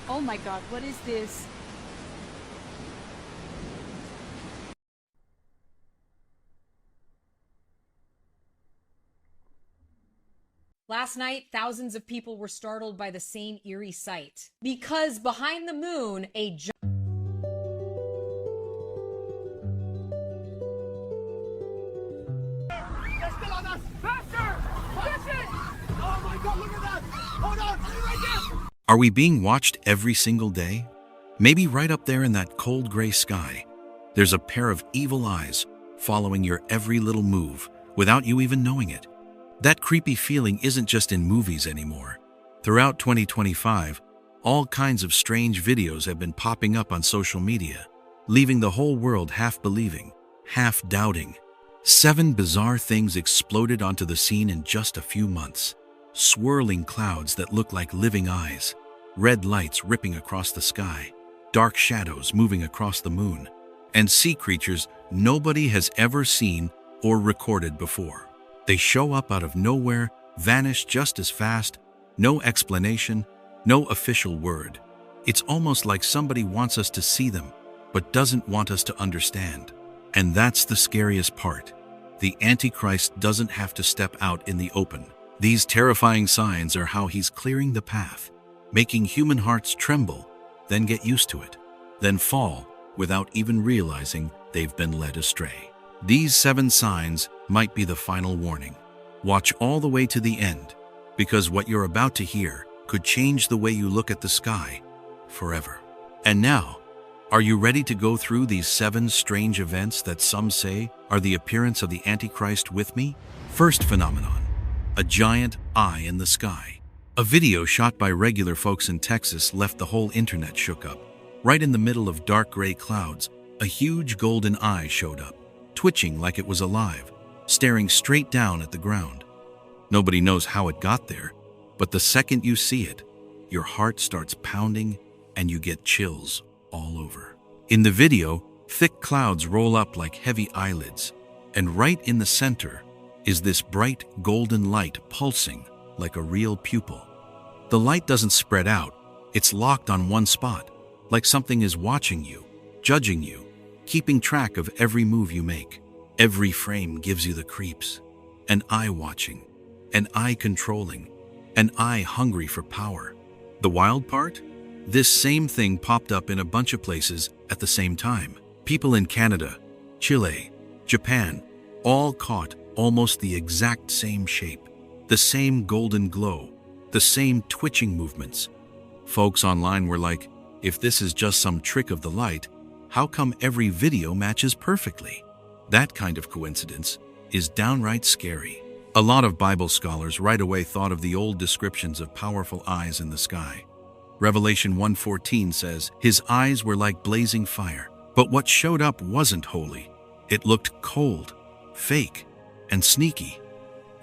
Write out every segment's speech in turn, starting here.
Oh my god, what is this? Last night, thousands of people were startled by the same eerie sight. Because behind the moon, a They're still on us! Faster! Listen! Oh my god, look at that! Hold on, right there! Are we being watched every single day? Maybe right up there in that cold gray sky, there's a pair of evil eyes following your every little move without you even knowing it. That creepy feeling isn't just in movies anymore. Throughout 2025, all kinds of strange videos have been popping up on social media, leaving the whole world half believing, half doubting. 7 bizarre things exploded onto the scene in just a few months. Swirling clouds that look like living eyes, red lights ripping across the sky, dark shadows moving across the moon, and sea creatures nobody has ever seen or recorded before. They show up out of nowhere, vanish just as fast, no explanation, no official word. It's almost like somebody wants us to see them, but doesn't want us to understand. And that's the scariest part. The Antichrist doesn't have to step out in the open. These terrifying signs are how he's clearing the path, making human hearts tremble, then get used to it, then fall without even realizing they've been led astray. These 7 signs might be the final warning. Watch all the way to the end, because what you're about to hear could change the way you look at the sky forever. And now, are you ready to go through these 7 strange events that some say are the appearance of the Antichrist with me? First phenomenon. A giant eye in the sky. A video shot by regular folks in Texas left the whole internet shook up. Right in the middle of dark gray clouds, a huge golden eye showed up, twitching like it was alive, staring straight down at the ground. Nobody knows how it got there, but the second you see it, your heart starts pounding and you get chills all over. In the video, thick clouds roll up like heavy eyelids, and right in the center is this bright golden light pulsing like a real pupil. The light doesn't spread out, it's locked on one spot, like something is watching you, judging you, keeping track of every move you make. Every frame gives you the creeps. An eye watching, an eye controlling, an eye hungry for power. The wild part? This same thing popped up in a bunch of places at the same time. People in Canada, Chile, Japan, all caught almost the exact same shape, the same golden glow, the same twitching movements. Folks online were like, if this is just some trick of the light, how come every video matches perfectly? That kind of coincidence is downright scary. A lot of Bible scholars right away thought of the old descriptions of powerful eyes in the sky. Revelation 1:14 says, his eyes were like blazing fire. But what showed up wasn't holy. It looked cold, fake, and sneaky.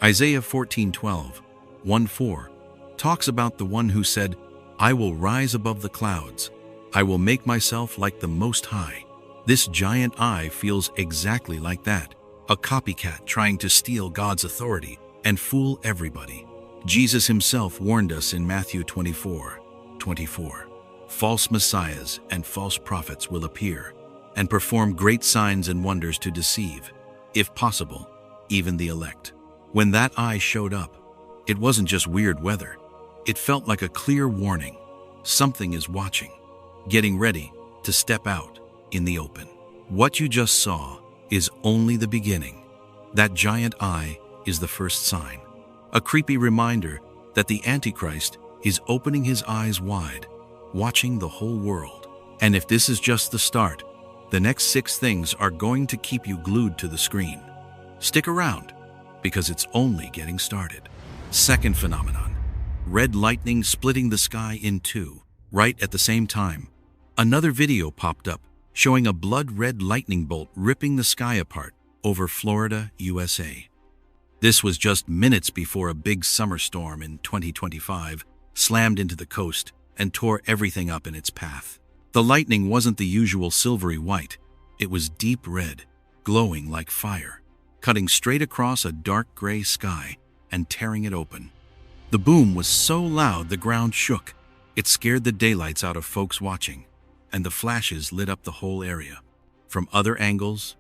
Isaiah 14:12, 1:4 talks about the one who said, I will rise above the clouds. I will make myself like the Most High. This giant eye feels exactly like that, a copycat trying to steal God's authority and fool everybody. Jesus himself warned us in Matthew 24:24. False messiahs and false prophets will appear and perform great signs and wonders to deceive, if possible, even the elect. When that eye showed up, it wasn't just weird weather. It felt like a clear warning. Something is watching, getting ready to step out in the open. What you just saw is only the beginning. That giant eye is the first sign, a creepy reminder that the Antichrist is opening his eyes wide, watching the whole world. And if this is just the start, the next 6 things are going to keep you glued to the screen. Stick around, because it's only getting started. Second phenomenon. Red lightning splitting the sky in 2. Right at the same time, another video popped up showing a blood-red lightning bolt ripping the sky apart over Florida, USA. This was just minutes before a big summer storm in 2025 slammed into the coast and tore everything up in its path. The lightning wasn't the usual silvery white. It was deep red, glowing like fire, cutting straight across a dark gray sky and tearing it open. The boom was so loud the ground shook, It scared the daylights out of folks watching, and the flashes lit up the whole area. From other angles,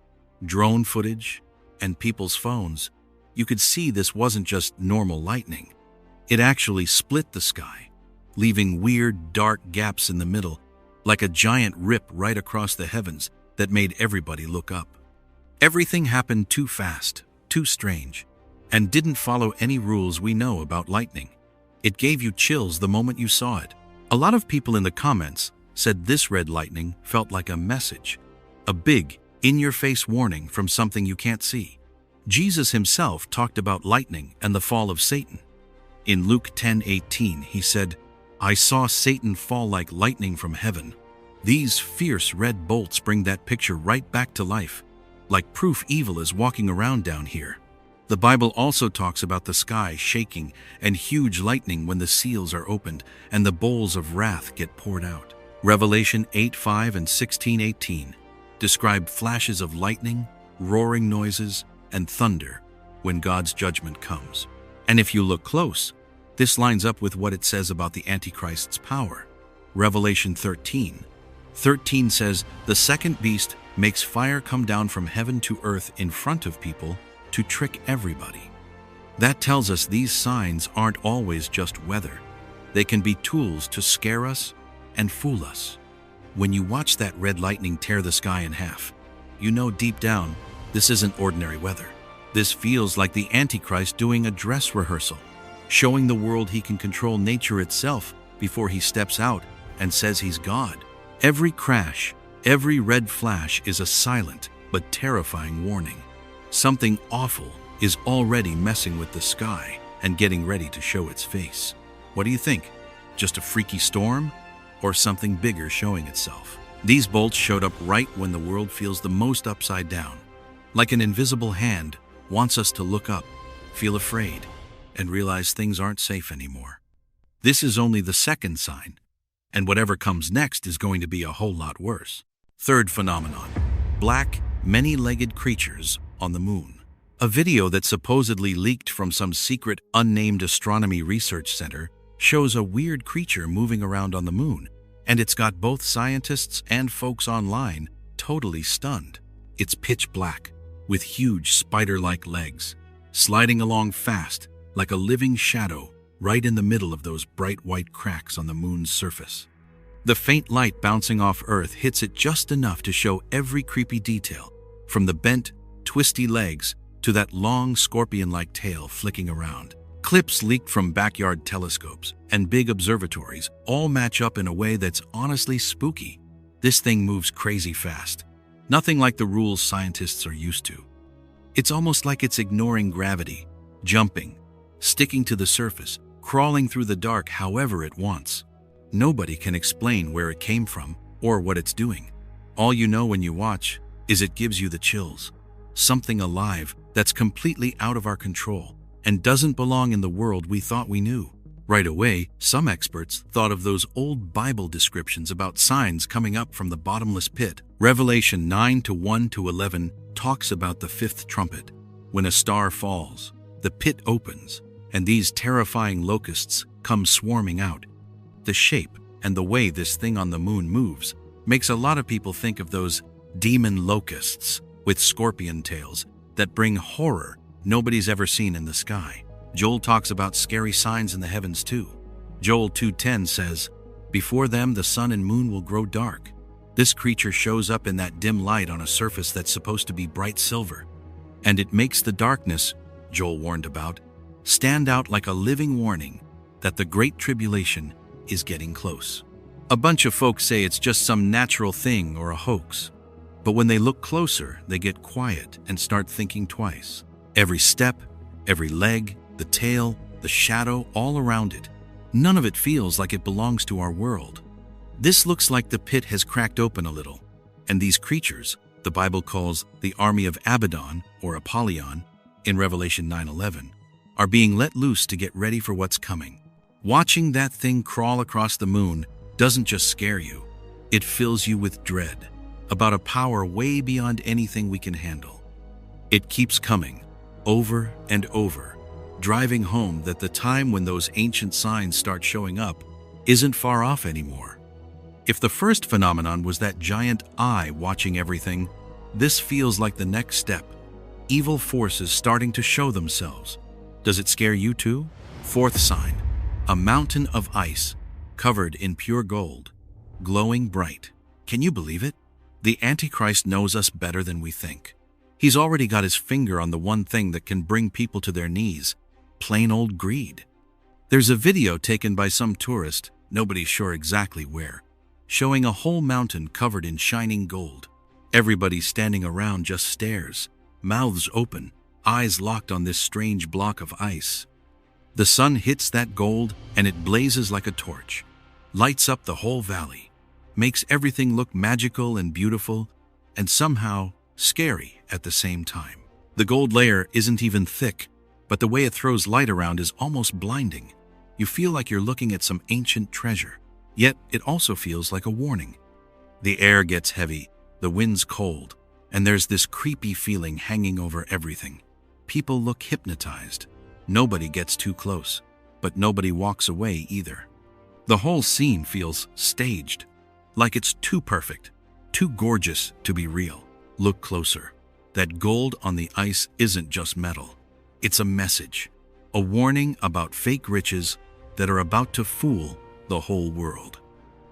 drone footage, and people's phones, you could see this wasn't just normal lightning. It actually split the sky, leaving weird, dark gaps in the middle, like a giant rip right across the heavens that made everybody look up. Everything happened too fast, too strange, and didn't follow any rules we know about lightning. It gave you chills the moment you saw it. A lot of people in the comments said this red lightning felt like a message, a big, in-your-face warning from something you can't see. Jesus himself talked about lightning and the fall of Satan. In Luke 10:18, he said, "I saw Satan fall like lightning from heaven." These fierce red bolts bring that picture right back to life, like proof evil is walking around down here. The Bible also talks about the sky shaking and huge lightning when the seals are opened and the bowls of wrath get poured out. Revelation 8:5 and 16:18 describe flashes of lightning, roaring noises, and thunder when God's judgment comes. And if you look close, this lines up with what it says about the Antichrist's power. Revelation 13:13 says, "The second beast makes fire come down from heaven to earth in front of people to trick everybody." That tells us these signs aren't always just weather. They can be tools to scare us and fool us. When you watch that red lightning tear the sky in half, you know deep down this isn't ordinary weather. This feels like the Antichrist doing a dress rehearsal, showing the world he can control nature itself before he steps out and says he's God. Every crash, every red flash is a silent but terrifying warning. Something awful is already messing with the sky and getting ready to show its face. What do you think? Just a freaky storm? Or something bigger showing itself? These bolts showed up right when the world feels the most upside down. Like an invisible hand wants us to look up, feel afraid, and realize things aren't safe anymore. This is only the second sign, and whatever comes next is going to be a whole lot worse. Third phenomenon: black, many-legged creatures on the moon. A video that supposedly leaked from some secret, unnamed astronomy research center shows a weird creature moving around on the moon, and it's got both scientists and folks online totally stunned. It's pitch black, with huge spider-like legs, sliding along fast like a living shadow right in the middle of those bright white cracks on the moon's surface. The faint light bouncing off Earth hits it just enough to show every creepy detail, from the bent, twisty legs to that long scorpion-like tail flicking around. Clips leaked from backyard telescopes and big observatories all match up in a way that's honestly spooky. This thing moves crazy fast. Nothing like the rules scientists are used to. It's almost like it's ignoring gravity, jumping, sticking to the surface, crawling through the dark however it wants. Nobody can explain where it came from or what it's doing. All you know when you watch is it gives you the chills. Something alive that's completely out of our control and doesn't belong in the world we thought we knew. Right away, some experts thought of those old Bible descriptions about signs coming up from the bottomless pit. Revelation 9:1-11 talks about the fifth trumpet. When a star falls, the pit opens, and these terrifying locusts come swarming out. The shape and the way this thing on the moon moves makes a lot of people think of those demon locusts with scorpion tails that bring horror nobody's ever seen in the sky. Joel talks about scary signs in the heavens too. Joel 2:10 says, "Before them the sun and moon will grow dark." This creature shows up in that dim light on a surface that's supposed to be bright silver. And it makes the darkness, Joel warned about, stand out like a living warning that the Great Tribulation is getting close. A bunch of folks say it's just some natural thing or a hoax. But when they look closer, they get quiet and start thinking twice. Every step, every leg, the tail, the shadow, all around it. None of it feels like it belongs to our world. This looks like the pit has cracked open a little, and these creatures, the Bible calls the army of Abaddon or Apollyon in Revelation 9:11, are being let loose to get ready for what's coming. Watching that thing crawl across the moon doesn't just scare you, it fills you with dread about a power way beyond anything we can handle. It keeps coming, over and over, driving home that the time when those ancient signs start showing up isn't far off anymore. If the first phenomenon was that giant eye watching everything, this feels like the next step. Evil forces starting to show themselves. Does it scare you too? Fourth sign, a mountain of ice covered in pure gold, glowing bright. Can you believe it? The Antichrist knows us better than we think. He's already got his finger on the one thing that can bring people to their knees, plain old greed. There's a video taken by some tourist, nobody's sure exactly where, showing a whole mountain covered in shining gold. Everybody standing around just stares, mouths open, eyes locked on this strange block of ice. The sun hits that gold and it blazes like a torch, lights up the whole valley, makes everything look magical and beautiful, and somehow scary at the same time. The gold layer isn't even thick, but the way it throws light around is almost blinding. You feel like you're looking at some ancient treasure, yet it also feels like a warning. The air gets heavy, the wind's cold, and there's this creepy feeling hanging over everything. People look hypnotized. Nobody gets too close, but nobody walks away either. The whole scene feels staged, like it's too perfect, too gorgeous to be real. Look closer. That gold on the ice isn't just metal. It's a message, a warning about fake riches that are about to fool the whole world.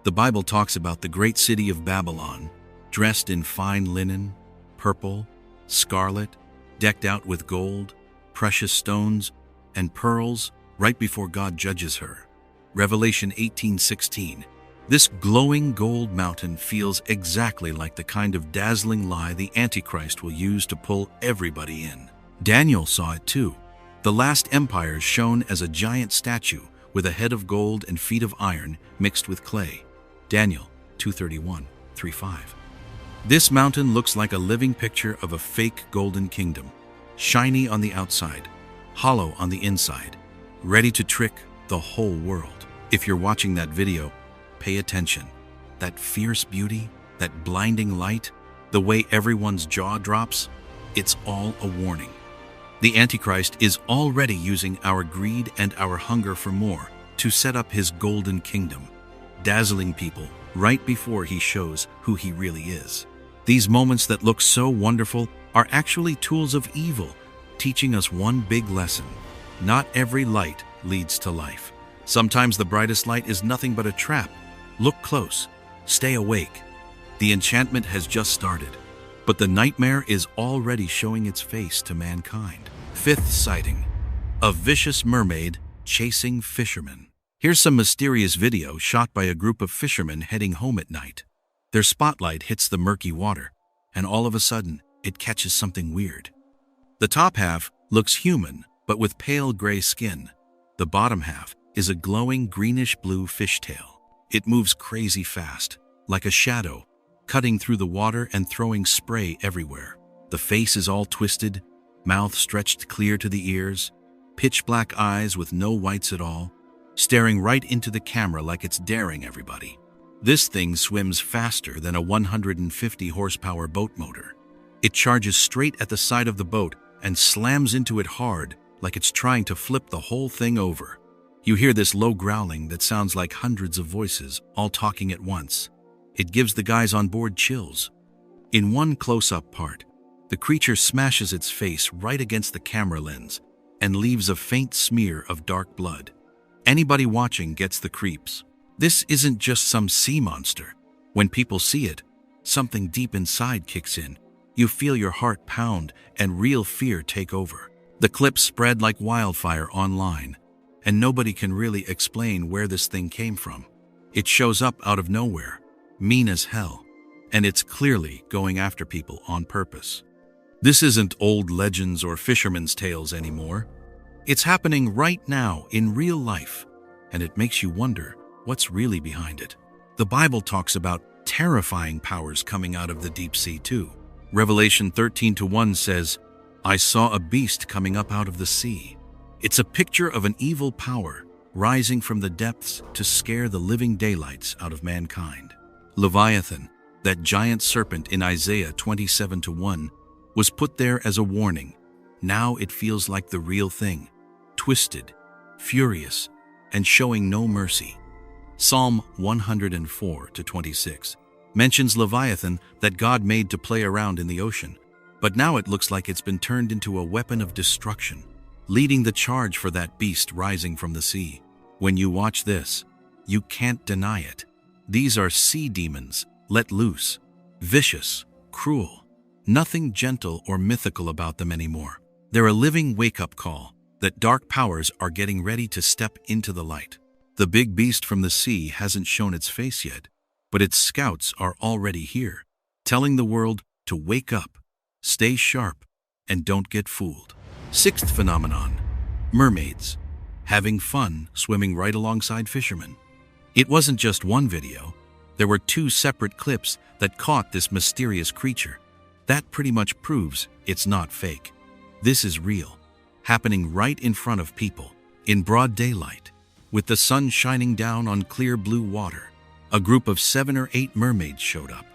The Bible talks about the great city of Babylon, dressed in fine linen, purple, scarlet, decked out with gold, precious stones, and pearls right before God judges her. Revelation 18:16. This glowing gold mountain feels exactly like the kind of dazzling lie the Antichrist will use to pull everybody in. Daniel saw it too. The last empire is shown as a giant statue with a head of gold and feet of iron mixed with clay. Daniel 2:31-3:5. This mountain looks like a living picture of a fake golden kingdom, shiny on the outside, hollow on the inside, ready to trick the whole world. If you're watching that video, pay attention. That fierce beauty, that blinding light, the way everyone's jaw drops, it's all a warning. The Antichrist is already using our greed and our hunger for more to set up his golden kingdom, dazzling people right before he shows who he really is. These moments that look so wonderful are actually tools of evil, teaching us one big lesson. Not every light leads to life. Sometimes the brightest light is nothing but a trap. Look close. Stay awake. The enchantment has just started, but the nightmare is already showing its face to mankind. Fifth sighting. A vicious mermaid chasing fishermen. Here's some mysterious video shot by a group of fishermen heading home at night. Their spotlight hits the murky water, and all of a sudden, it catches something weird. The top half looks human, but with pale gray skin. The bottom half is a glowing greenish-blue fishtail. It moves crazy fast, like a shadow, cutting through the water and throwing spray everywhere. The face is all twisted, mouth stretched clear to the ears, pitch-black eyes with no whites at all, staring right into the camera like it's daring everybody. This thing swims faster than a 150-horsepower boat motor. It charges straight at the side of the boat and slams into it hard, like it's trying to flip the whole thing over. You hear this low growling that sounds like hundreds of voices, all talking at once. It gives the guys on board chills. In one close-up part, the creature smashes its face right against the camera lens and leaves a faint smear of dark blood. Anybody watching gets the creeps. This isn't just some sea monster. When people see it, something deep inside kicks in. You feel your heart pound and real fear take over. The clips spread like wildfire online, and nobody can really explain where this thing came from. It shows up out of nowhere, mean as hell, and it's clearly going after people on purpose. This isn't old legends or fishermen's tales anymore. It's happening right now in real life, and it makes you wonder what's really behind it. The Bible talks about terrifying powers coming out of the deep sea too. Revelation 13:1 says, "I saw a beast coming up out of the sea." It's a picture of an evil power rising from the depths to scare the living daylights out of mankind. Leviathan, that giant serpent in Isaiah 27:1, was put there as a warning. Now it feels like the real thing, twisted, furious, and showing no mercy. Psalm 104-26 mentions Leviathan that God made to play around in the ocean, but now it looks like it's been turned into a weapon of destruction, leading the charge for that beast rising from the sea. When you watch this, you can't deny it. These are sea demons let loose, vicious, cruel. Nothing gentle or mythical about them anymore. They're a living wake-up call that dark powers are getting ready to step into the light. The big beast from the sea hasn't shown its face yet, but its scouts are already here, telling the world to wake up, stay sharp, and don't get fooled. Sixth phenomenon, mermaids, having fun swimming right alongside fishermen. It wasn't just one video. There were two separate clips that caught this mysterious creature. That pretty much proves it's not fake. This is real, happening right in front of people, in broad daylight, with the sun shining down on clear blue water. A group of 7 or 8 mermaids showed up.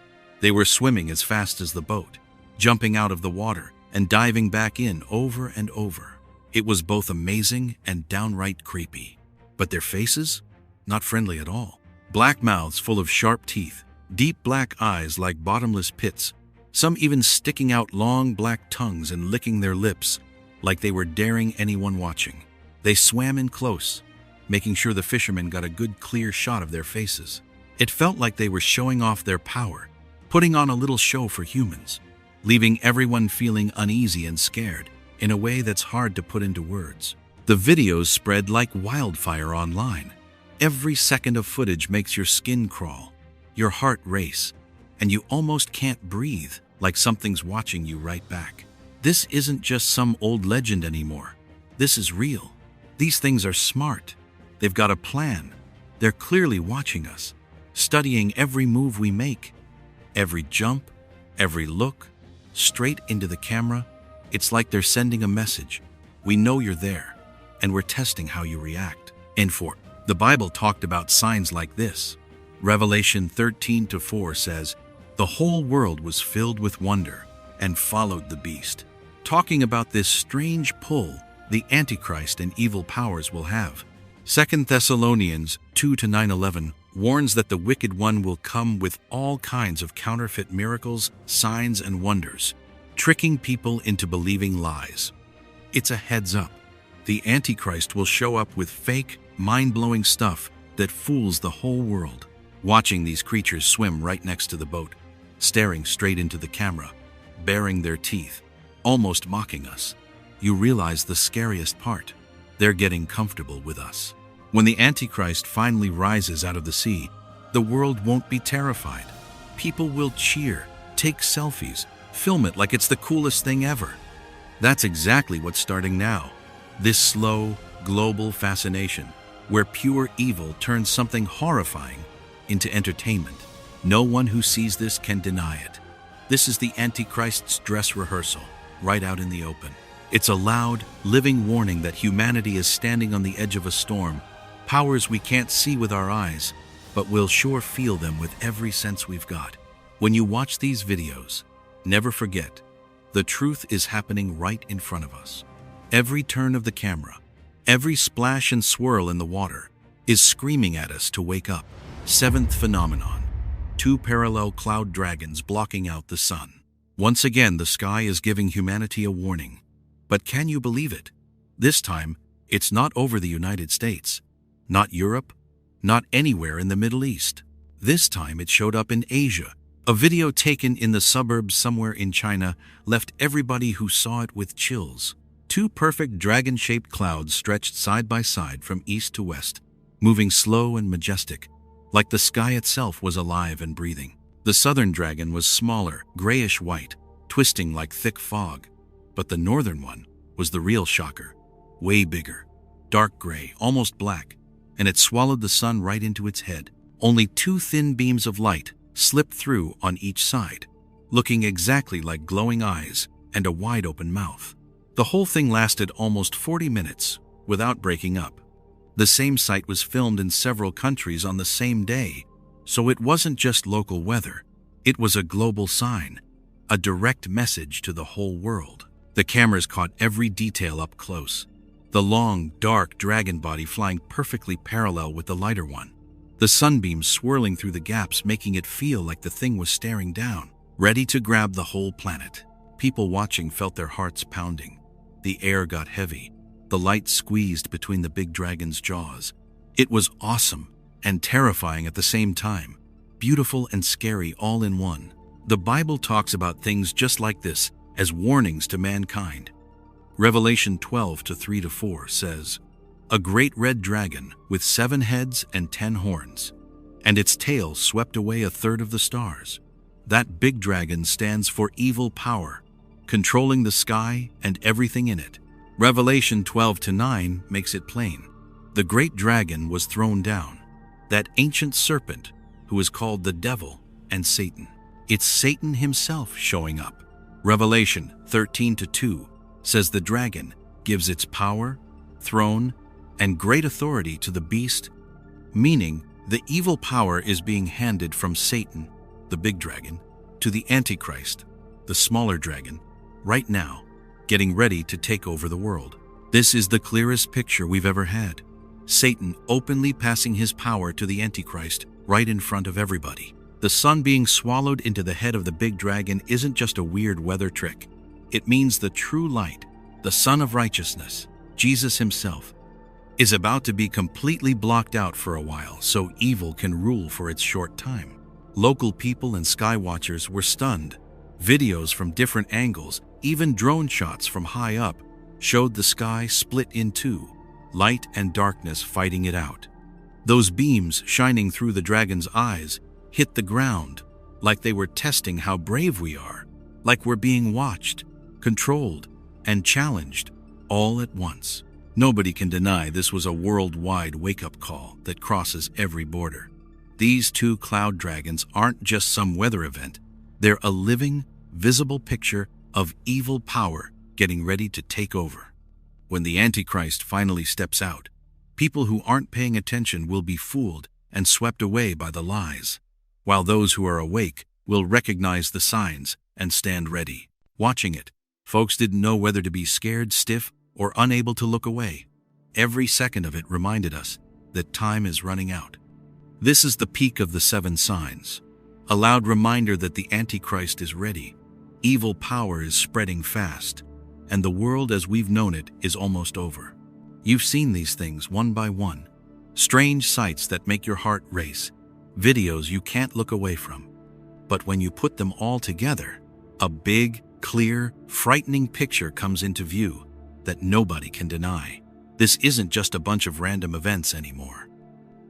They were swimming as fast as the boat, jumping out of the water and diving back in over and over. It was both amazing and downright creepy. But their faces? Not friendly at all. Black mouths full of sharp teeth, deep black eyes like bottomless pits, some even sticking out long black tongues and licking their lips like they were daring anyone watching. They swam in close, making sure the fishermen got a good clear shot of their faces. It felt like they were showing off their power, putting on a little show for humans, leaving everyone feeling uneasy and scared in a way that's hard to put into words. The videos spread like wildfire online. Every second of footage makes your skin crawl, your heart race, and you almost can't breathe, like something's watching you right back. This isn't just some old legend anymore. This is real. These things are smart. They've got a plan. They're clearly watching us, studying every move we make, every jump, every look, straight into the camera. It's like they're sending a message. We know you're there, and we're testing how you react. And for the Bible talked about signs like this. Revelation 13-4 says, "The whole world was filled with wonder and followed the beast," talking about this strange pull the Antichrist and evil powers will have. 2 Thessalonians 2-9-11 warns that the wicked one will come with all kinds of counterfeit miracles, signs, and wonders, tricking people into believing lies. It's a heads up. The Antichrist will show up with fake, mind-blowing stuff that fools the whole world. Watching these creatures swim right next to the boat, staring straight into the camera, baring their teeth, almost mocking us. You realize the scariest part. They're getting comfortable with us. When the Antichrist finally rises out of the sea, the world won't be terrified. People will cheer, take selfies, film it like it's the coolest thing ever. That's exactly what's starting now. This slow, global fascination, where pure evil turns something horrifying into entertainment. No one who sees this can deny it. This is the Antichrist's dress rehearsal, right out in the open. It's a loud, living warning that humanity is standing on the edge of a storm, powers we can't see with our eyes, but we'll sure feel them with every sense we've got. When you watch these videos, never forget, the truth is happening right in front of us. Every turn of the camera, every splash and swirl in the water is screaming at us to wake up. Seventh phenomenon, 2 parallel cloud dragons blocking out the sun. Once again, the sky is giving humanity a warning. But can you believe it? This time, it's not over the United States, not Europe, not anywhere in the Middle East. This time it showed up in Asia. A video taken in the suburbs somewhere in China left everybody who saw it with chills. 2 perfect dragon-shaped clouds stretched side by side from east to west, moving slow and majestic, like the sky itself was alive and breathing. The southern dragon was smaller, grayish-white, twisting like thick fog. But the northern one was the real shocker, way bigger, dark gray, almost black, and it swallowed the sun right into its head. Only 2 thin beams of light slipped through on each side, looking exactly like glowing eyes and a wide-open mouth. The whole thing lasted almost 40 minutes without breaking up. The same sight was filmed in several countries on the same day, so it wasn't just local weather. It was a global sign, a direct message to the whole world. The cameras caught every detail up close. The long, dark dragon body flying perfectly parallel with the lighter one. the sunbeams swirling through the gaps, making it feel like the thing was staring down, ready to grab the whole planet. People watching felt their hearts pounding. The air got heavy. The light squeezed between the big dragon's jaws. It was awesome and terrifying at the same time, beautiful and scary all in one. The Bible talks about things just like this as warnings to mankind. Revelation 12:3-4 says, "A great red dragon with 7 heads and 10 horns, and its tail swept away a third of the stars. That big dragon stands for evil power, controlling the sky and everything in it." Revelation 12:9 makes it plain. The great dragon was thrown down, that ancient serpent who is called the devil and Satan. It's Satan himself showing up. Revelation 13:2 says the dragon gives its power, throne, and great authority to the beast, meaning the evil power is being handed from Satan, the big dragon, to the Antichrist, the smaller dragon, right now, getting ready to take over the world. This is the clearest picture we've ever had. Satan openly passing his power to the Antichrist right in front of everybody. The sun being swallowed into the head of the big dragon isn't just a weird weather trick. It means the true light, the Son of Righteousness, Jesus himself, is about to be completely blocked out for a while so evil can rule for its short time. Local people and sky watchers were stunned. Videos from different angles, even drone shots from high up, showed the sky split in two, light and darkness fighting it out. Those beams shining through the dragon's eyes hit the ground like they were testing how brave we are, like we're being watched, controlled, and challenged all at once. Nobody can deny this was a worldwide wake-up call that crosses every border. These 2 cloud dragons aren't just some weather event. They're a living, visible picture of evil power getting ready to take over. When the Antichrist finally steps out, people who aren't paying attention will be fooled and swept away by the lies, while those who are awake will recognize the signs and stand ready. Watching it, folks didn't know whether to be scared, stiff, or unable to look away. Every second of it reminded us that time is running out. This is the peak of the 7 signs, a loud reminder that the Antichrist is ready. Evil power is spreading fast, and the world as we've known it is almost over. You've seen these things one by one, strange sights that make your heart race, videos you can't look away from. But when you put them all together, a big, clear, frightening picture comes into view that nobody can deny. This isn't just a bunch of random events anymore.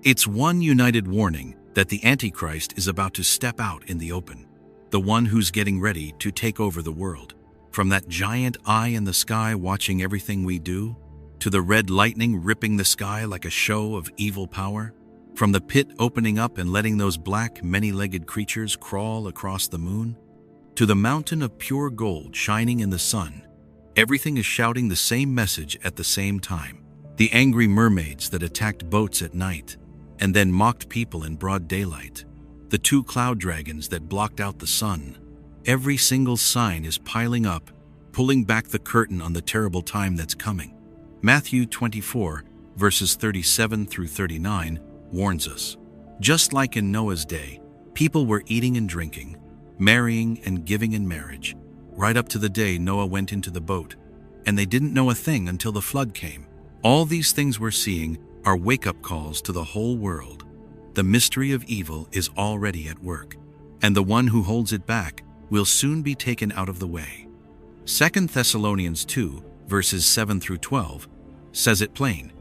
It's one united warning that the Antichrist is about to step out in the open, the one who's getting ready to take over the world. From that giant eye in the sky watching everything we do, to the red lightning ripping the sky like a show of evil power, from the pit opening up and letting those black, many-legged creatures crawl across the moon, to the mountain of pure gold shining in the sun, everything is shouting the same message at the same time. The angry mermaids that attacked boats at night and then mocked people in broad daylight. The 2 cloud dragons that blocked out the sun. Every single sign is piling up, pulling back the curtain on the terrible time that's coming. Matthew 24, verses 37-39 warns us. Just like in Noah's day, people were eating and drinking, marrying and giving in marriage, right up to the day Noah went into the boat, and they didn't know a thing until the flood came. All these things we're seeing are wake-up calls to the whole world. The mystery of evil is already at work, and the one who holds it back will soon be taken out of the way. 2 Thessalonians 2, verses 7-12, says it plain.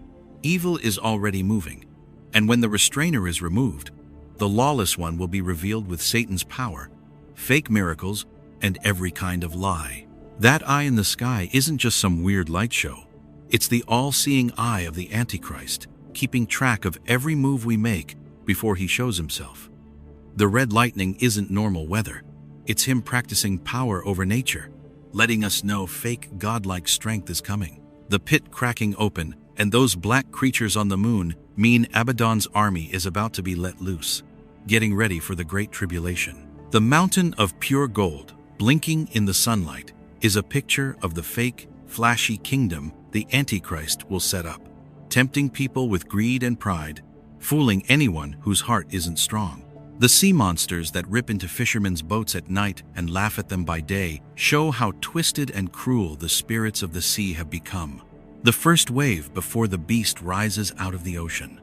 Evil is already moving, and when the restrainer is removed, the lawless one will be revealed with Satan's power, fake miracles, and every kind of lie. That eye in the sky isn't just some weird light show. It's the all-seeing eye of the Antichrist, keeping track of every move we make before he shows himself. The red lightning isn't normal weather. It's him practicing power over nature, letting us know fake godlike strength is coming. The pit cracking open and those black creatures on the moon mean Abaddon's army is about to be let loose, getting ready for the Great Tribulation. The mountain of pure gold, blinking in the sunlight, is a picture of the fake, flashy kingdom the Antichrist will set up, tempting people with greed and pride, fooling anyone whose heart isn't strong. The sea monsters that rip into fishermen's boats at night and laugh at them by day show how twisted and cruel the spirits of the sea have become. The first wave before the beast rises out of the ocean.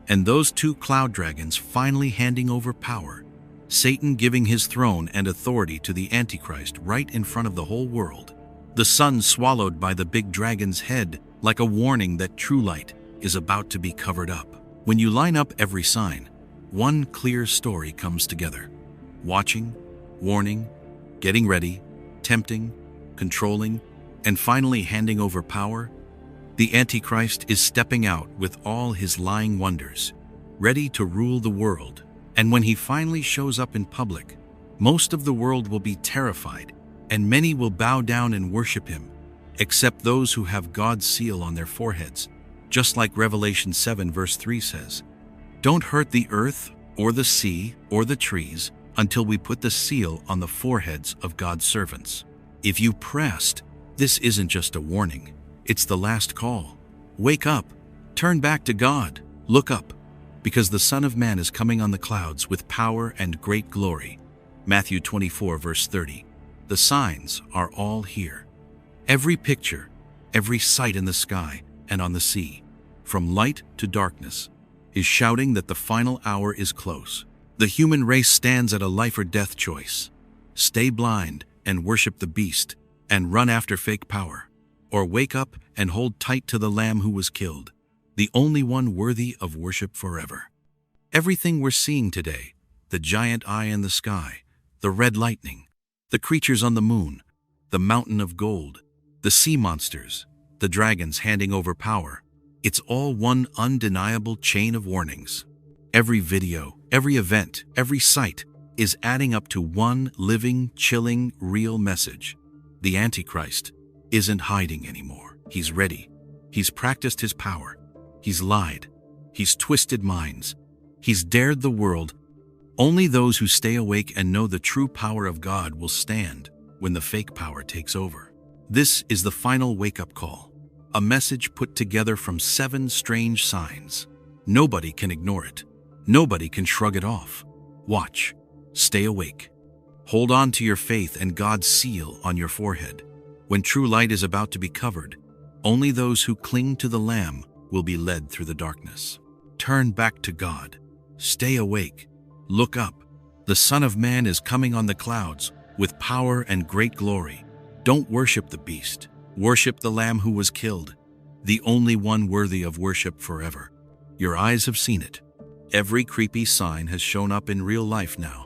And those two cloud dragons finally handing over power, Satan giving his throne and authority to the Antichrist right in front of the whole world. The sun swallowed by the big dragon's head like a warning that true light is about to be covered up. When you line up every sign, one clear story comes together. Watching, warning, getting ready, tempting, controlling, and finally handing over power. The Antichrist is stepping out with all his lying wonders, ready to rule the world. And when he finally shows up in public, most of the world will be terrified, and many will bow down and worship him, except those who have God's seal on their foreheads, just like Revelation 7 verse 3 says. Don't hurt the earth or the sea or the trees until we put the seal on the foreheads of God's servants. If you pressed, this isn't just a warning. It's the last call. Wake up. Turn back to God. Look up, because the Son of Man is coming on the clouds with power and great glory. Matthew 24 verse 30. The signs are all here. Every picture, every sight in the sky and on the sea, from light to darkness, is shouting that the final hour is close. The human race stands at a life or death choice. Stay blind and worship the beast and run after fake power, or wake up and hold tight to the Lamb who was killed, the only one worthy of worship forever. Everything we're seeing today, the giant eye in the sky, the red lightning, the creatures on the moon, the mountain of gold, the sea monsters, the dragons handing over power, it's all one undeniable chain of warnings. Every video, every event, every sight is adding up to one living, chilling, real message. The Antichrist isn't hiding anymore. He's ready. He's practiced his power. He's lied. He's twisted minds. He's dared the world. Only those who stay awake and know the true power of God will stand when the fake power takes over. This is the final wake-up call. A message put together from 7 strange signs. Nobody can ignore it. Nobody can shrug it off. Watch. Stay awake. Hold on to your faith and God's seal on your forehead. When true light is about to be covered, only those who cling to the Lamb will be led through the darkness. Turn back to God. Stay awake. Look up. The Son of Man is coming on the clouds with power and great glory. Don't worship the beast. Worship the Lamb who was killed, the only one worthy of worship forever. Your eyes have seen it. Every creepy sign has shown up in real life now,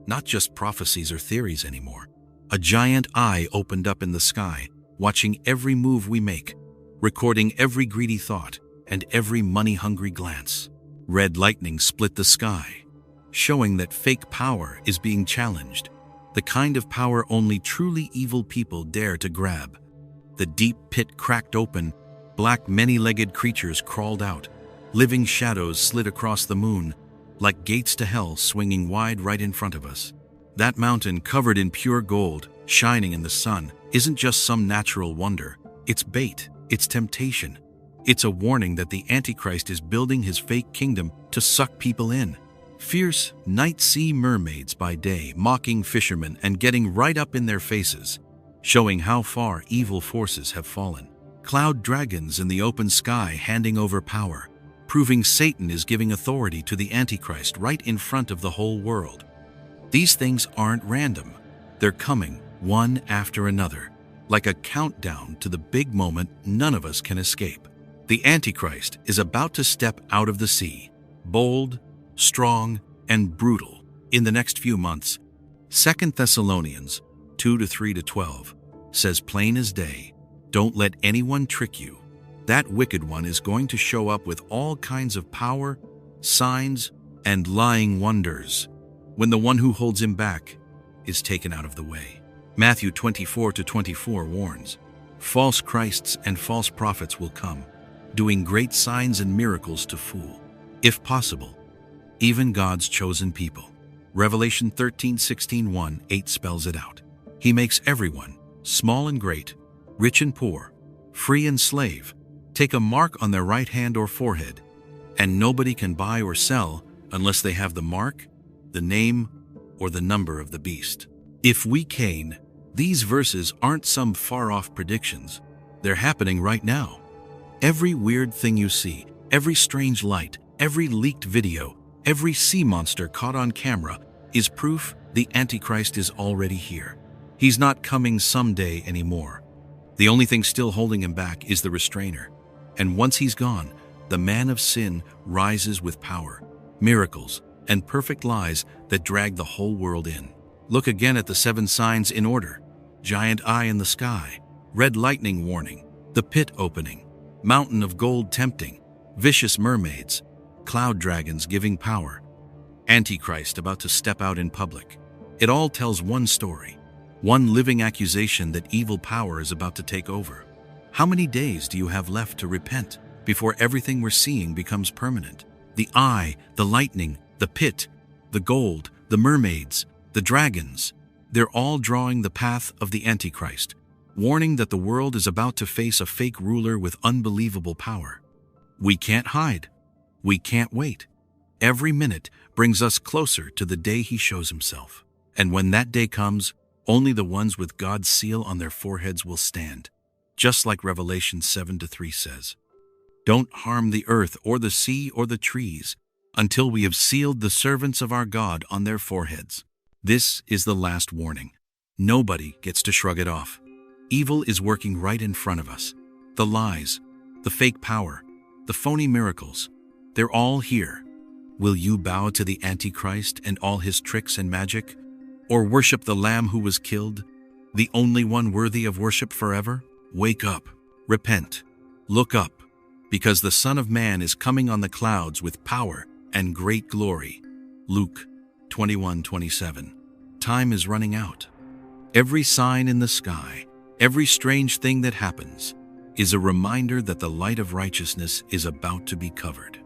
not just prophecies or theories anymore. A giant eye opened up in the sky, watching every move we make, recording every greedy thought and every money-hungry glance. Red lightning split the sky, showing that fake power is being challenged, the kind of power only truly evil people dare to grab. The deep pit cracked open, black many-legged creatures crawled out, living shadows slid across the moon, like gates to hell swinging wide right in front of us. That mountain covered in pure gold, shining in the sun, isn't just some natural wonder. It's bait, it's temptation. It's a warning that the Antichrist is building his fake kingdom to suck people in. Fierce night sea mermaids by day, mocking fishermen and getting right up in their faces, showing how far evil forces have fallen. Cloud dragons in the open sky handing over power, proving Satan is giving authority to the Antichrist right in front of the whole world. These things aren't random. They're coming, one after another, like a countdown to the big moment none of us can escape. The Antichrist is about to step out of the sea, bold, strong, and brutal. In the next few months, 2 Thessalonians 2:3-12 says plain as day, don't let anyone trick you. That wicked one is going to show up with all kinds of power, signs, and lying wonders when the one who holds him back is taken out of the way. Matthew 24:24 warns, false Christs and false prophets will come, doing great signs and miracles to fool, if possible, even God's chosen people. Revelation 13:16-1-8 spells it out. He makes everyone, small and great, rich and poor, free and slave, take a mark on their right hand or forehead. and nobody can buy or sell unless they have the mark, the name, or the number of the beast. If we Cain, these verses aren't some far-off predictions. They're happening right now. Every weird thing you see, every strange light, every leaked video, every sea monster caught on camera is proof the Antichrist is already here. He's not coming someday anymore. The only thing still holding him back is the restrainer. And once he's gone, the man of sin rises with power, miracles, and perfect lies that drag the whole world in. Look again at the 7 signs in order. Giant eye in the sky, red lightning warning, the pit opening, mountain of gold tempting, vicious mermaids, cloud dragons giving power, Antichrist about to step out in public. It all tells one story, one living accusation that evil power is about to take over. How many days do you have left to repent before everything we're seeing becomes permanent? The eye, the lightning, the pit, the gold, the mermaids, the dragons, they're all drawing the path of the Antichrist, warning that the world is about to face a fake ruler with unbelievable power. We can't hide. We can't wait. Every minute brings us closer to the day he shows himself. And when that day comes, only the ones with God's seal on their foreheads will stand. Just like Revelation 7:3 says, "Don't harm the earth or the sea or the trees until we have sealed the servants of our God on their foreheads." This is the last warning. Nobody gets to shrug it off. Evil is working right in front of us. The lies, the fake power, the phony miracles, they're all here. Will you bow to the Antichrist and all his tricks and magic? Or worship the Lamb who was killed, the only one worthy of worship forever? Wake up, repent, look up, because the Son of Man is coming on the clouds with power and great glory. Luke 21:27. Time is running out. Every sign in the sky, every strange thing that happens, is a reminder that the light of righteousness is about to be covered.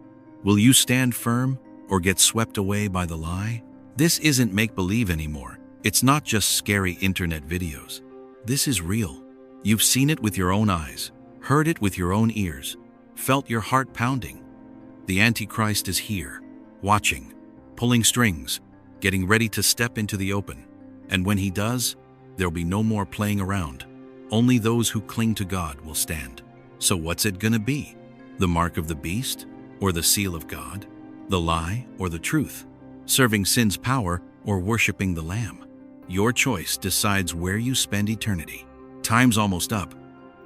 Will you stand firm or get swept away by the lie? This isn't make-believe anymore. It's not just scary internet videos. This is real. You've seen it with your own eyes, heard it with your own ears, felt your heart pounding. The Antichrist is here, watching, pulling strings, getting ready to step into the open. And when he does, there'll be no more playing around. Only those who cling to God will stand. So what's it gonna be? The mark of the beast or the seal of God? The lie or the truth? Serving sin's power or worshiping the Lamb? Your choice decides where you spend eternity. Time's almost up,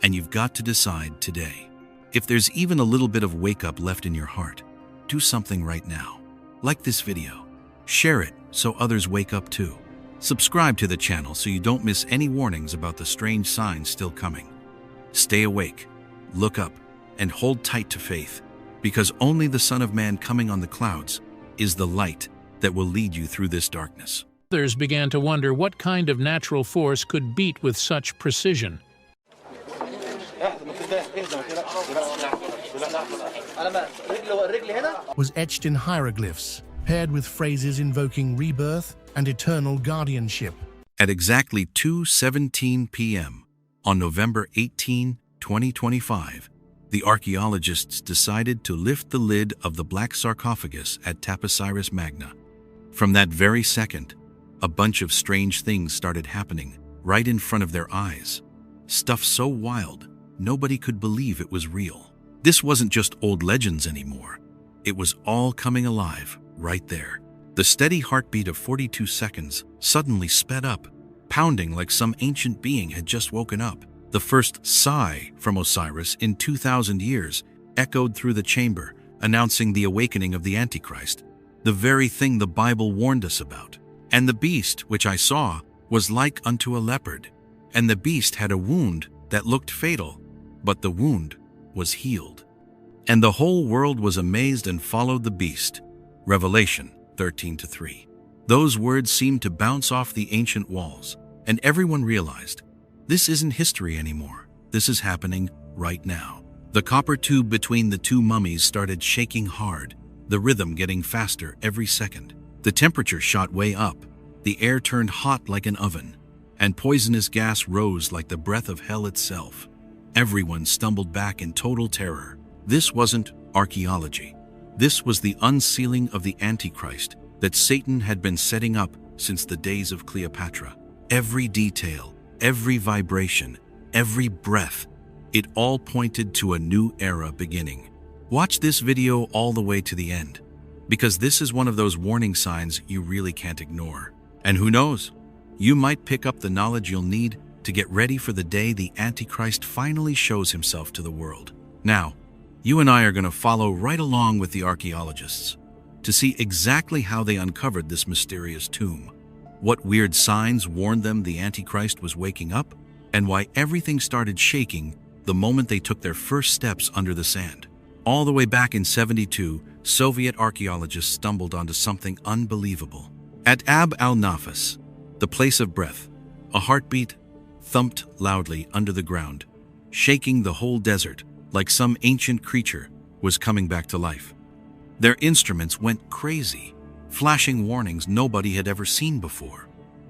and you've got to decide today. If there's even a little bit of wake-up left in your heart, do something right now. Like this video. Share it so others wake up too. Subscribe to the channel so you don't miss any warnings about the strange signs still coming. Stay awake, look up, and hold tight to faith, because only the Son of Man coming on the clouds is the light that will lead you through this darkness. Others began to wonder what kind of natural force could beat with such precision. Was etched in hieroglyphs, paired with phrases invoking rebirth and eternal guardianship. At exactly 2:17 p.m. on November 18, 2025, the archaeologists decided to lift the lid of the black sarcophagus at Taposiris Magna. From that very second, a bunch of strange things started happening right in front of their eyes. Stuff so wild, nobody could believe it was real. This wasn't just old legends anymore. It was all coming alive right there. The steady heartbeat of 42 seconds suddenly sped up, pounding like some ancient being had just woken up. The first sigh from Osiris in 2,000 years echoed through the chamber, announcing the awakening of the Antichrist, the very thing the Bible warned us about. And the beast, which I saw, was like unto a leopard, and the beast had a wound that looked fatal, but the wound was healed. And the whole world was amazed and followed the beast. Revelation 13:3. Those words seemed to bounce off the ancient walls, and everyone realized, this isn't history anymore. This is happening right now. The copper tube between the two mummies started shaking hard, the rhythm getting faster every second. The temperature shot way up, the air turned hot like an oven, and poisonous gas rose like the breath of hell itself. Everyone stumbled back in total terror. This wasn't archaeology. This was the unsealing of the Antichrist that Satan had been setting up since the days of Cleopatra. Every detail, every vibration, every breath, it all pointed to a new era beginning. Watch this video all the way to the end, because this is one of those warning signs you really can't ignore. And who knows, you might pick up the knowledge you'll need to get ready for the day the Antichrist finally shows himself to the world. Now, you and I are going to follow right along with the archaeologists to see exactly how they uncovered this mysterious tomb, what weird signs warned them the Antichrist was waking up, and why everything started shaking the moment they took their first steps under the sand. All the way back in '72, Soviet archaeologists stumbled onto something unbelievable. At Ab al-Nafas, the place of breath, a heartbeat thumped loudly under the ground, shaking the whole desert like some ancient creature was coming back to life. Their instruments went crazy, flashing warnings nobody had ever seen before.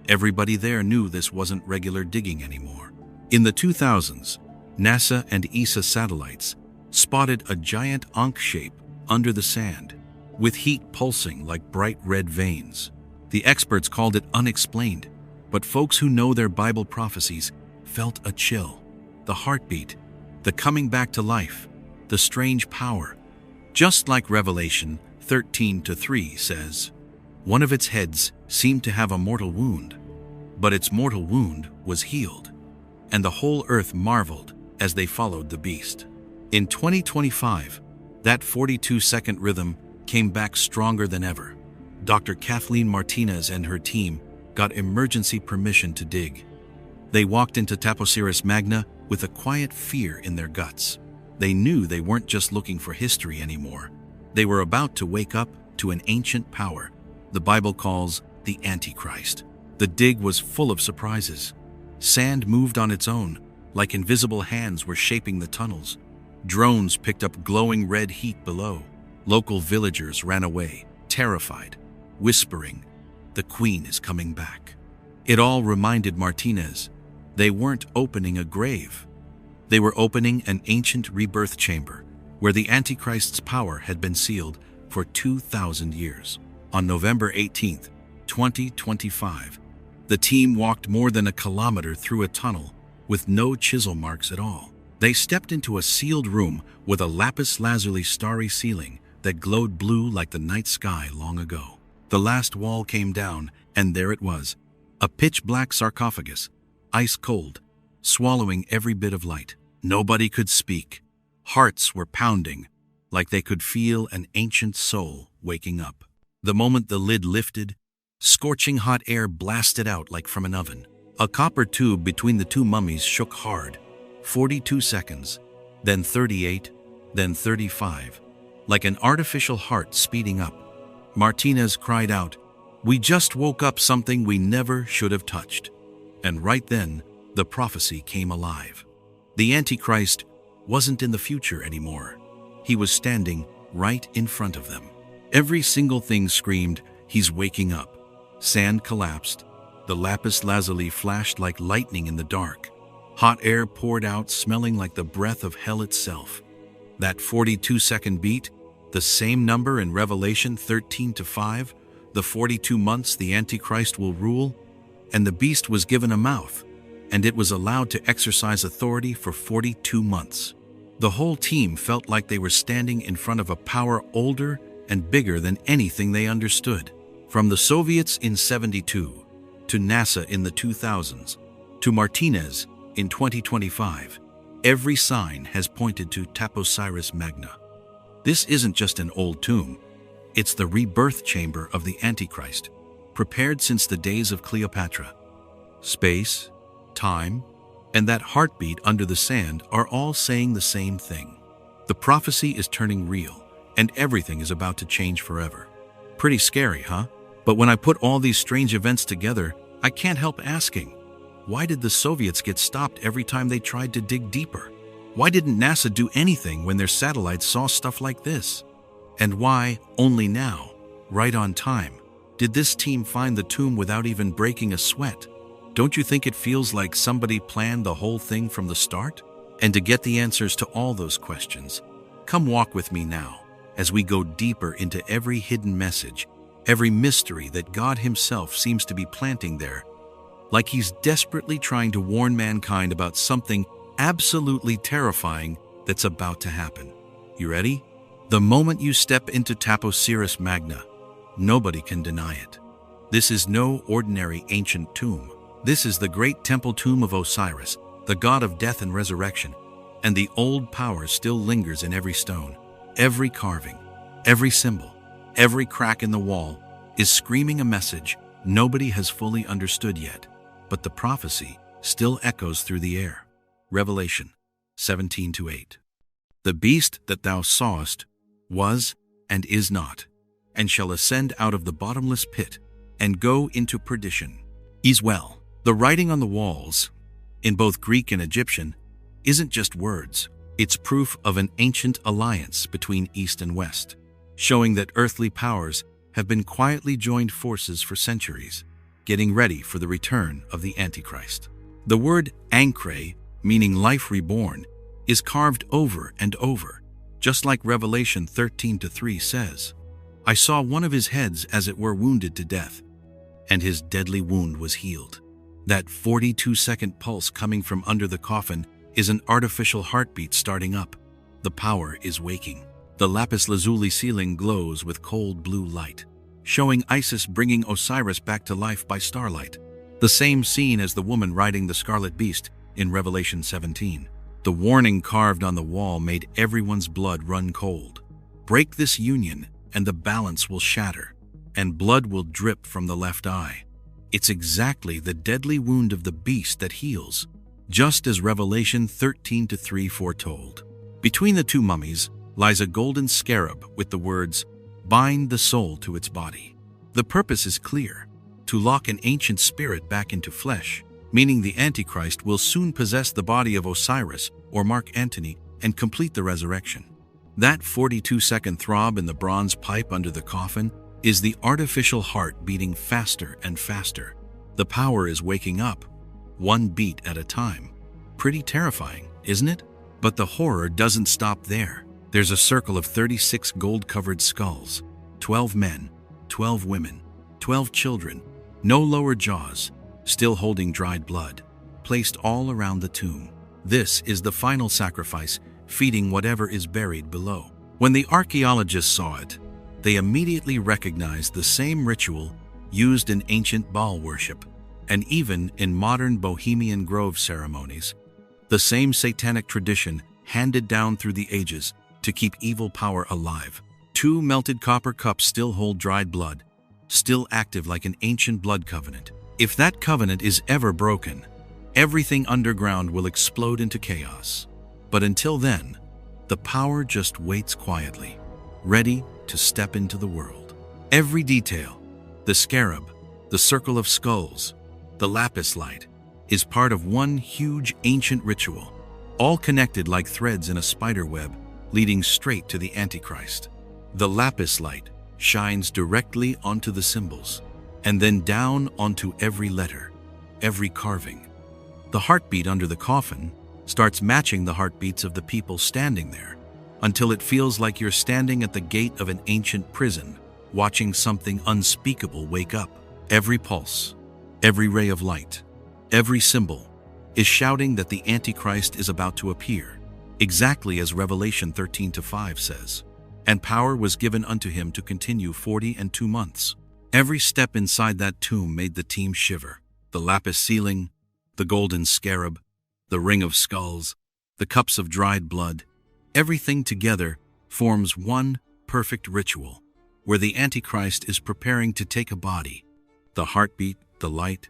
Everybody there knew this wasn't regular digging anymore. In the 2000s, NASA and ESA satellites spotted a giant ankh shape under the sand, with heat pulsing like bright red veins. The experts called it unexplained, but folks who know their Bible prophecies felt a chill. The heartbeat, the coming back to life, the strange power. Just like Revelation 13:3 says, one of its heads seemed to have a mortal wound, but its mortal wound was healed, and the whole earth marveled as they followed the beast. In 2025, that 42-second rhythm came back stronger than ever. Dr. Kathleen Martinez and her team got emergency permission to dig. They walked into Taposiris Magna with a quiet fear in their guts. They knew they weren't just looking for history anymore. They were about to wake up to an ancient power the Bible calls the Antichrist. The dig was full of surprises. Sand moved on its own, like invisible hands were shaping the tunnels. Drones picked up glowing red heat below. Local villagers ran away, terrified, whispering, "The Queen is coming back." It all reminded Martinez they weren't opening a grave. They were opening an ancient rebirth chamber where the Antichrist's power had been sealed for 2,000 years. On November 18th, 2025, the team walked more than a kilometer through a tunnel with no chisel marks at all. They stepped into a sealed room with a lapis lazuli starry ceiling that glowed blue like the night sky long ago. The last wall came down, and there it was, a pitch-black sarcophagus, ice cold, swallowing every bit of light. Nobody could speak. Hearts were pounding, like they could feel an ancient soul waking up. The moment the lid lifted, scorching hot air blasted out like from an oven. A copper tube between the two mummies shook hard, 42 seconds, then 38, then 35, like an artificial heart speeding up. Martinez cried out, "We just woke up something we never should have touched." And right then, the prophecy came alive. The Antichrist wasn't in the future anymore. He was standing right in front of them. Every single thing screamed, "He's waking up." Sand collapsed. The lapis lazuli flashed like lightning in the dark. Hot air poured out, smelling like the breath of hell itself. That 42-second beat, the same number in Revelation 13:5, the 42 months the Antichrist will rule, and the beast was given a mouth, and it was allowed to exercise authority for 42 months. The whole team felt like they were standing in front of a power older and bigger than anything they understood. From the Soviets in '72, to NASA in the 2000s, to Martinez in 2025, every sign has pointed to Taposiris Magna. This isn't just an old tomb. It's the rebirth chamber of the Antichrist, prepared since the days of Cleopatra. Space, time, and that heartbeat under the sand are all saying the same thing. The prophecy is turning real, and everything is about to change forever. Pretty scary, huh? But when I put all these strange events together, I can't help asking, why did the Soviets get stopped every time they tried to dig deeper? Why didn't NASA do anything when their satellites saw stuff like this? And why, only now, right on time, did this team find the tomb without even breaking a sweat? Don't you think it feels like somebody planned the whole thing from the start? And to get the answers to all those questions, come walk with me now as we go deeper into every hidden message, every mystery that God Himself seems to be planting there, like He's desperately trying to warn mankind about something absolutely terrifying that's about to happen. You ready? The moment you step into Taposiris Magna, nobody can deny it. This is no ordinary ancient tomb. This is the great temple tomb of Osiris, the god of death and resurrection, and the old power still lingers in every stone. Every carving, every symbol, every crack in the wall is screaming a message nobody has fully understood yet, but the prophecy still echoes through the air. Revelation 17:8. The beast that thou sawest was and is not, and shall ascend out of the bottomless pit and go into perdition. Well, the writing on the walls, in both Greek and Egyptian, isn't just words. It's proof of an ancient alliance between East and West, showing that earthly powers have been quietly joined forces for centuries, getting ready for the return of the Antichrist. The word ankre, meaning life reborn, is carved over and over, just like Revelation 13:3 says. I saw one of his heads as it were wounded to death, and his deadly wound was healed. That 42-second pulse coming from under the coffin is an artificial heartbeat starting up. The power is waking. The lapis lazuli ceiling glows with cold blue light, showing Isis bringing Osiris back to life by starlight. The same scene as the woman riding the scarlet beast in Revelation 17. The warning carved on the wall made everyone's blood run cold. Break this union and the balance will shatter, and blood will drip from the left eye. It's exactly the deadly wound of the beast that heals, just as Revelation 13:3 foretold. Between the two mummies lies a golden scarab with the words, "Bind the soul to its body." The purpose is clear: to lock an ancient spirit back into flesh, meaning the Antichrist will soon possess the body of Osiris or Mark Antony and complete the resurrection. That 42-second throb in the bronze pipe under the coffin is the artificial heart beating faster and faster. The power is waking up, one beat at a time. Pretty terrifying, isn't it? But the horror doesn't stop there. There's a circle of 36 gold-covered skulls, 12 men, 12 women, 12 children, no lower jaws, still holding dried blood, placed all around the tomb. This is the final sacrifice, feeding whatever is buried below. When the archaeologists saw it, they immediately recognized the same ritual used in ancient Baal worship, and even in modern Bohemian Grove ceremonies. The same satanic tradition handed down through the ages to keep evil power alive. 2 melted copper cups still hold dried blood, still active like an ancient blood covenant. If that covenant is ever broken, everything underground will explode into chaos. But until then, the power just waits quietly, ready to step into the world. Every detail, the scarab, the circle of skulls, the lapis light, is part of one huge ancient ritual, all connected like threads in a spider web leading straight to the Antichrist. The lapis light shines directly onto the symbols, and then down onto every letter, every carving. The heartbeat under the coffin starts matching the heartbeats of the people standing there, until it feels like you're standing at the gate of an ancient prison, watching something unspeakable wake up. Every pulse, every ray of light, every symbol is shouting that the Antichrist is about to appear, exactly as Revelation 13:5 says. And power was given unto him to continue 42 months. Every step inside that tomb made the team shiver. The lapis ceiling, the golden scarab, the ring of skulls, the cups of dried blood, everything together forms one perfect ritual, where the Antichrist is preparing to take a body. The heartbeat, the light,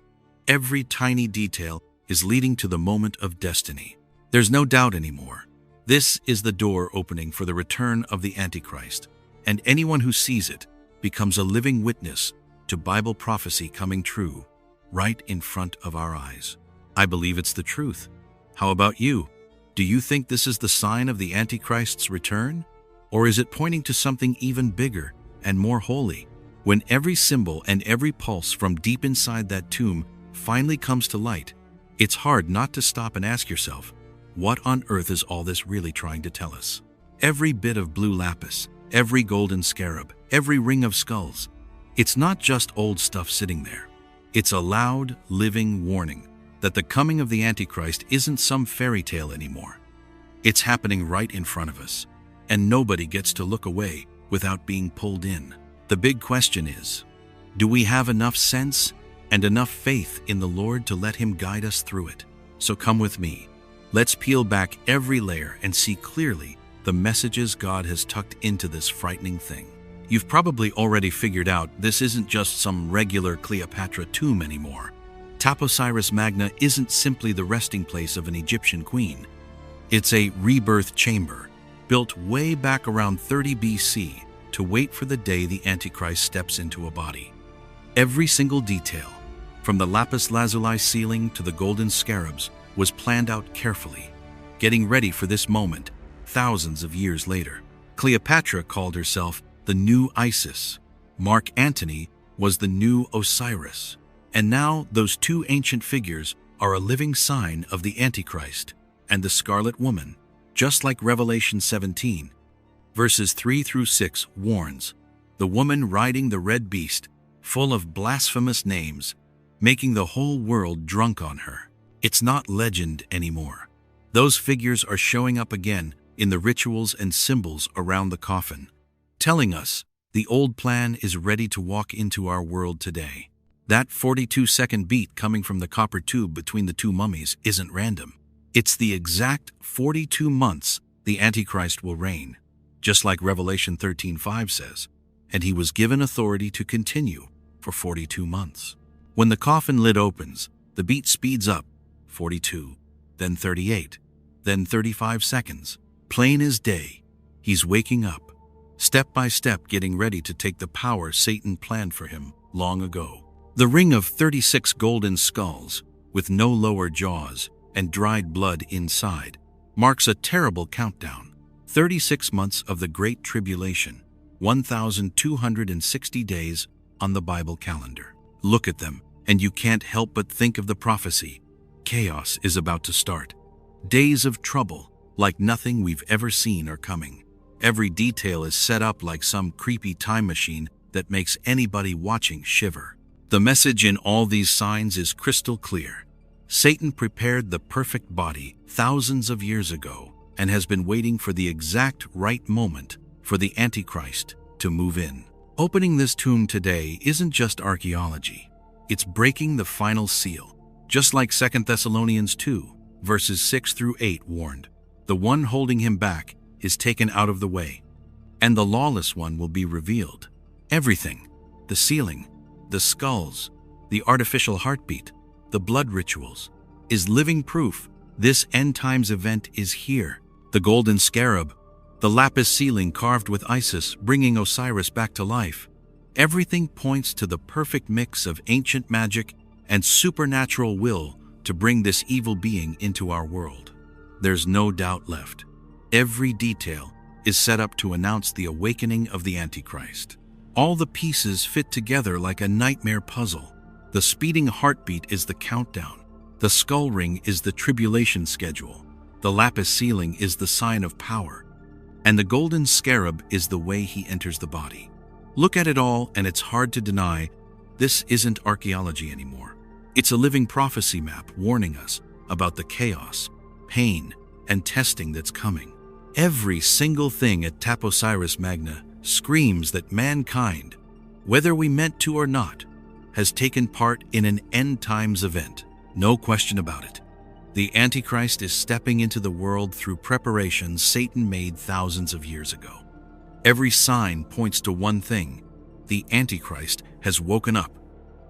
every tiny detail is leading to the moment of destiny. There's no doubt anymore. This is the door opening for the return of the Antichrist, and anyone who sees it becomes a living witness to Bible prophecy coming true right in front of our eyes. I believe it's the truth. How about you? Do you think this is the sign of the Antichrist's return? Or is it pointing to something even bigger and more holy? When every symbol and every pulse from deep inside that tomb finally comes to light, it's hard not to stop and ask yourself, what on earth is all this really trying to tell us? Every bit of blue lapis, every golden scarab, every ring of skulls. It's not just old stuff sitting there. It's a loud, living warning that the coming of the Antichrist isn't some fairy tale anymore. It's happening right in front of us, and nobody gets to look away without being pulled in. The big question is, do we have enough sense and enough faith in the Lord to let Him guide us through it? So come with me. Let's peel back every layer and see clearly the messages God has tucked into this frightening thing. You've probably already figured out this isn't just some regular Cleopatra tomb anymore. Taposiris Magna isn't simply the resting place of an Egyptian queen. It's a rebirth chamber, built way back around 30 BC to wait for the day the Antichrist steps into a body. Every single detail, from the lapis lazuli ceiling to the golden scarabs, was planned out carefully, getting ready for this moment thousands of years later. Cleopatra called herself the new Isis. Mark Antony was the new Osiris. And now those two ancient figures are a living sign of the Antichrist and the Scarlet Woman, just like Revelation 17, verses 3 through 6 warns, the woman riding the red beast, full of blasphemous names, making the whole world drunk on her. It's not legend anymore. Those figures are showing up again in the rituals and symbols around the coffin, telling us the old plan is ready to walk into our world today. That 42-second beat coming from the copper tube between the two mummies isn't random. It's the exact 42 months the Antichrist will reign, just like Revelation 13:5 says, and he was given authority to continue for 42 months. When the coffin lid opens, the beat speeds up, 42, then 38, then 35 seconds. Plain as day, he's waking up, step by step getting ready to take the power Satan planned for him long ago. The ring of 36 golden skulls, with no lower jaws and dried blood inside, marks a terrible countdown. 36 months of the Great Tribulation, 1,260 days on the Bible calendar. Look at them, and you can't help but think of the prophecy. Chaos is about to start. Days of trouble, like nothing we've ever seen, are coming. Every detail is set up like some creepy time machine that makes anybody watching shiver. The message in all these signs is crystal clear. Satan prepared the perfect body thousands of years ago and has been waiting for the exact right moment for the Antichrist to move in. Opening this tomb today isn't just archaeology. It's breaking the final seal, just like 2 Thessalonians 2, verses 6 through 8 warned. The one holding him back is taken out of the way, and the lawless one will be revealed. Everything, the ceiling, the skulls, the artificial heartbeat, the blood rituals, is living proof this end times event is here. The golden scarab, the lapis ceiling carved with Isis bringing Osiris back to life. Everything points to the perfect mix of ancient magic and supernatural will to bring this evil being into our world. There's no doubt left. Every detail is set up to announce the awakening of the Antichrist. All the pieces fit together like a nightmare puzzle. The speeding heartbeat is the countdown. The skull ring is the tribulation schedule. The lapis ceiling is the sign of power. And the golden scarab is the way he enters the body. Look at it all, and it's hard to deny this isn't archaeology anymore. It's a living prophecy map warning us about the chaos, pain, and testing that's coming. Every single thing at Taposiris Magna screams that mankind, whether we meant to or not, has taken part in an end times event. No question about it. The Antichrist is stepping into the world through preparations Satan made thousands of years ago. Every sign points to one thing: the Antichrist has woken up,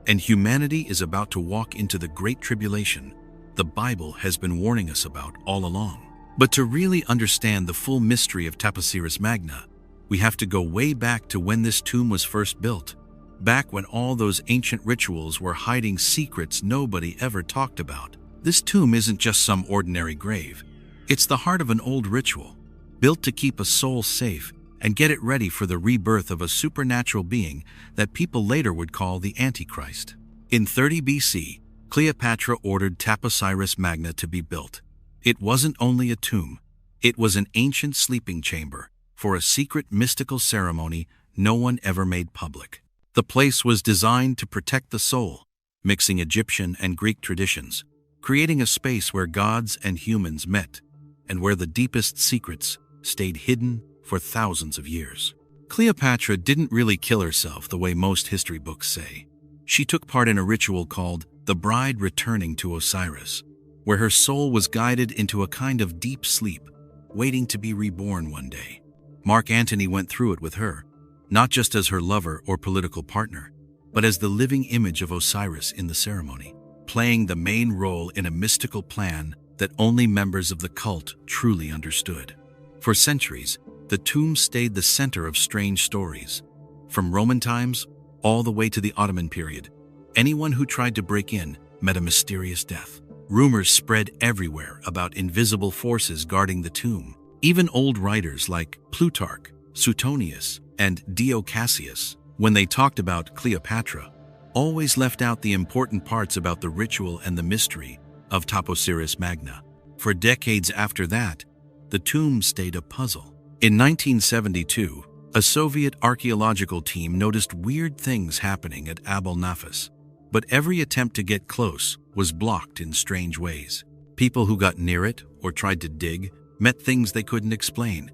and humanity is about to walk into the Great Tribulation the Bible has been warning us about all along. But to really understand the full mystery of Taposiris Magna, we have to go way back to when this tomb was first built, back when all those ancient rituals were hiding secrets nobody ever talked about. This tomb isn't just some ordinary grave. It's the heart of an old ritual, built to keep a soul safe and get it ready for the rebirth of a supernatural being that people later would call the Antichrist. In 30 BC, Cleopatra ordered Taposiris Magna to be built. It wasn't only a tomb, it was an ancient sleeping chamber, for a secret mystical ceremony no one ever made public. The place was designed to protect the soul, mixing Egyptian and Greek traditions, creating a space where gods and humans met, and where the deepest secrets stayed hidden for thousands of years. Cleopatra didn't really kill herself the way most history books say. She took part in a ritual called the Bride Returning to Osiris, where her soul was guided into a kind of deep sleep, waiting to be reborn one day. Mark Antony went through it with her, not just as her lover or political partner, but as the living image of Osiris in the ceremony, playing the main role in a mystical plan that only members of the cult truly understood. For centuries, the tomb stayed the center of strange stories. From Roman times all the way to the Ottoman period, anyone who tried to break in met a mysterious death. Rumors spread everywhere about invisible forces guarding the tomb. Even old writers like Plutarch, Suetonius, and Dio Cassius, when they talked about Cleopatra, always left out the important parts about the ritual and the mystery of Taposiris Magna. For decades after that, the tomb stayed a puzzle. In 1972, a Soviet archaeological team noticed weird things happening at Abul Nafis, but every attempt to get close was blocked in strange ways. People who got near it or tried to dig met things they couldn't explain,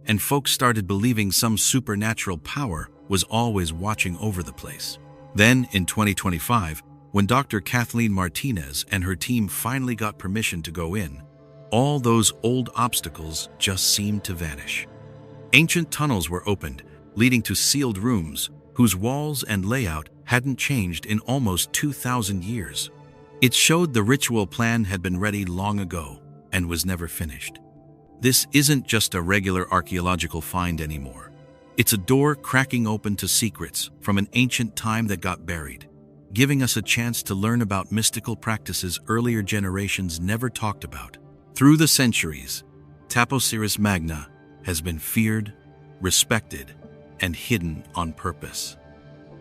and folks started believing some supernatural power was always watching over the place. Then, in 2025, when Dr. Kathleen Martinez and her team finally got permission to go in, all those old obstacles just seemed to vanish. Ancient tunnels were opened, leading to sealed rooms whose walls and layout hadn't changed in almost 2,000 years. It showed the ritual plan had been ready long ago and was never finished. This isn't just a regular archaeological find anymore. It's a door cracking open to secrets from an ancient time that got buried, giving us a chance to learn about mystical practices earlier generations never talked about. Through the centuries, Taposiris Magna has been feared, respected, and hidden on purpose.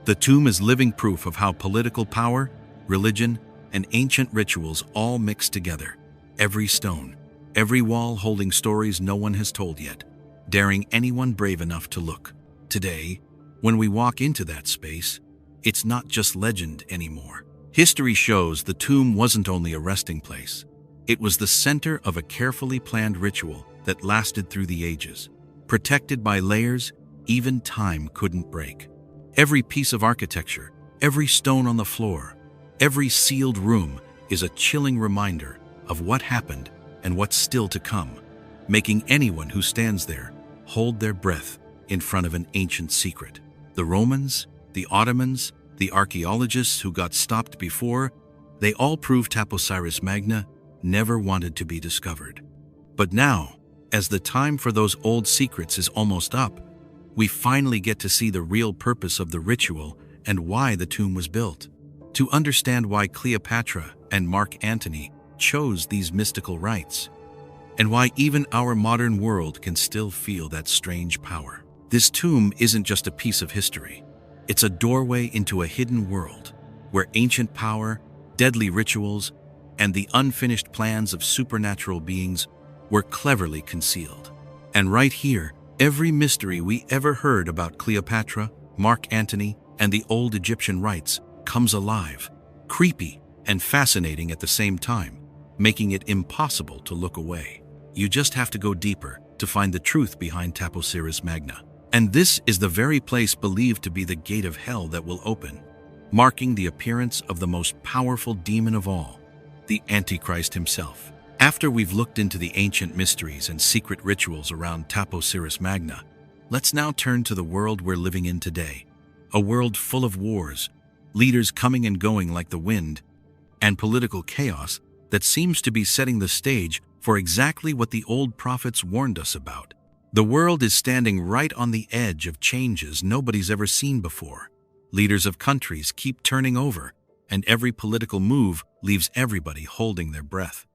The tomb is living proof of how political power, religion, and ancient rituals all mix together. Every stone, every wall holding stories no one has told yet, daring anyone brave enough to look. Today, when we walk into that space, it's not just legend anymore. History shows the tomb wasn't only a resting place. It was the center of a carefully planned ritual that lasted through the ages, protected by layers even time couldn't break. Every piece of architecture, every stone on the floor, every sealed room is a chilling reminder of what happened and what's still to come, making anyone who stands there hold their breath in front of an ancient secret. The Romans, the Ottomans, the archaeologists who got stopped before, they all proved Taposiris Magna never wanted to be discovered. But now, as the time for those old secrets is almost up, we finally get to see the real purpose of the ritual and why the tomb was built. To understand why Cleopatra and Mark Antony chose these mystical rites, and why even our modern world can still feel that strange power. This tomb isn't just a piece of history. It's a doorway into a hidden world where ancient power, deadly rituals, and the unfinished plans of supernatural beings were cleverly concealed. And right here, every mystery we ever heard about Cleopatra, Mark Antony, and the old Egyptian rites comes alive, creepy and fascinating at the same time, making it impossible to look away. You just have to go deeper to find the truth behind Taposiris Magna. And this is the very place believed to be the gate of hell that will open, marking the appearance of the most powerful demon of all, the Antichrist himself. After we've looked into the ancient mysteries and secret rituals around Taposiris Magna, let's now turn to the world we're living in today. A world full of wars, leaders coming and going like the wind, and political chaos that seems to be setting the stage for exactly what the old prophets warned us about. The world is standing right on the edge of changes nobody's ever seen before. Leaders of countries keep turning over, and every political move leaves everybody holding their breath.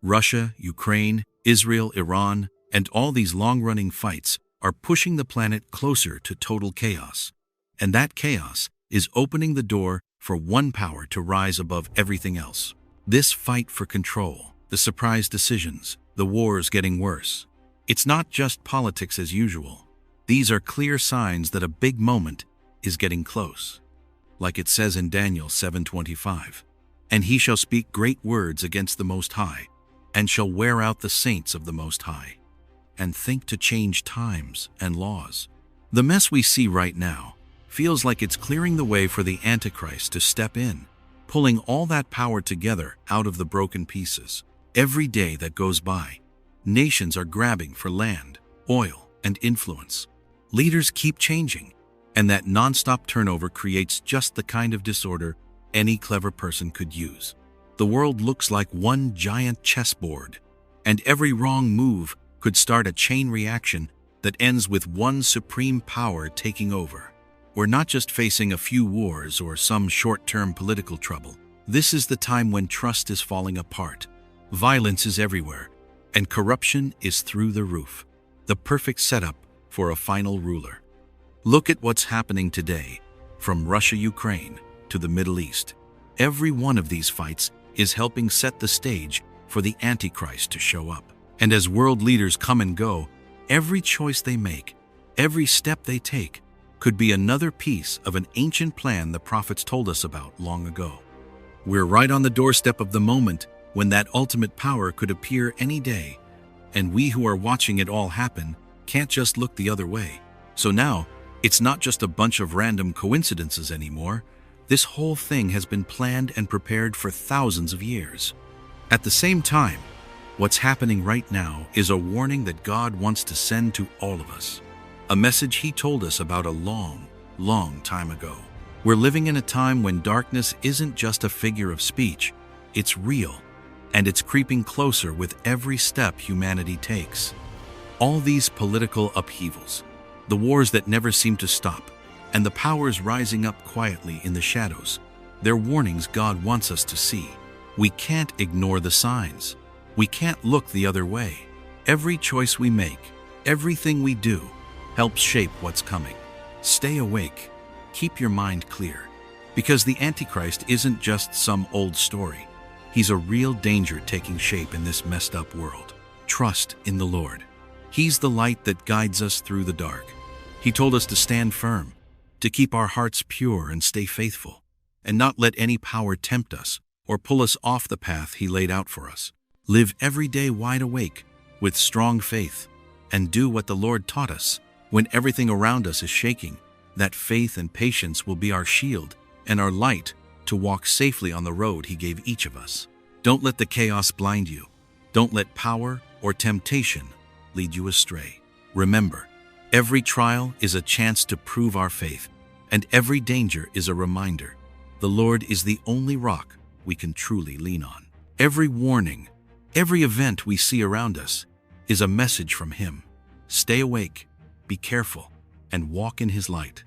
Russia, Ukraine, Israel, Iran, and all these long-running fights are pushing the planet closer to total chaos. And that chaos is opening the door for one power to rise above everything else. This fight for control, the surprise decisions, the wars getting worse, It's not just politics as usual. These are clear signs that a big moment is getting close. Like it says in Daniel 7:25, "And he shall speak great words against the Most High, and shall wear out the saints of the Most High, and think to change times and laws." The mess we see right now feels like it's clearing the way for the Antichrist to step in, pulling all that power together out of the broken pieces. Every day that goes by, nations are grabbing for land, oil, and influence. Leaders keep changing, and that nonstop turnover creates just the kind of disorder any clever person could use. The world looks like one giant chessboard, and every wrong move could start a chain reaction that ends with one supreme power taking over. We're not just facing a few wars or some short-term political trouble. This is the time when trust is falling apart, violence is everywhere, and corruption is through the roof. The perfect setup for a final ruler. Look at what's happening today, from Russia-Ukraine to the Middle East. Every one of these fights is helping set the stage for the Antichrist to show up. And as world leaders come and go, every choice they make, every step they take, could be another piece of an ancient plan the prophets told us about long ago. We're right on the doorstep of the moment when that ultimate power could appear any day, and we who are watching it all happen can't just look the other way. So now, it's not just a bunch of random coincidences anymore. This whole thing has been planned and prepared for thousands of years. At the same time, what's happening right now is a warning that God wants to send to all of us. A message He told us about a long, long time ago. We're living in a time when darkness isn't just a figure of speech, it's real, and it's creeping closer with every step humanity takes. All these political upheavals, the wars that never seem to stop, and the powers rising up quietly in the shadows, they're warnings God wants us to see. We can't ignore the signs. We can't look the other way. Every choice we make, everything we do, helps shape what's coming. Stay awake. Keep your mind clear. Because the Antichrist isn't just some old story. He's a real danger taking shape in this messed up world. Trust in the Lord. He's the light that guides us through the dark. He told us to stand firm, to keep our hearts pure and stay faithful, and not let any power tempt us or pull us off the path He laid out for us. Live every day wide awake, with strong faith, and do what the Lord taught us. When everything around us is shaking, that faith and patience will be our shield and our light to walk safely on the road He gave each of us. Don't let the chaos blind you. Don't let power or temptation lead you astray. Remember, every trial is a chance to prove our faith, and every danger is a reminder. The Lord is the only rock we can truly lean on. Every warning, every event we see around us is a message from Him. Stay awake, be careful, and walk in His light.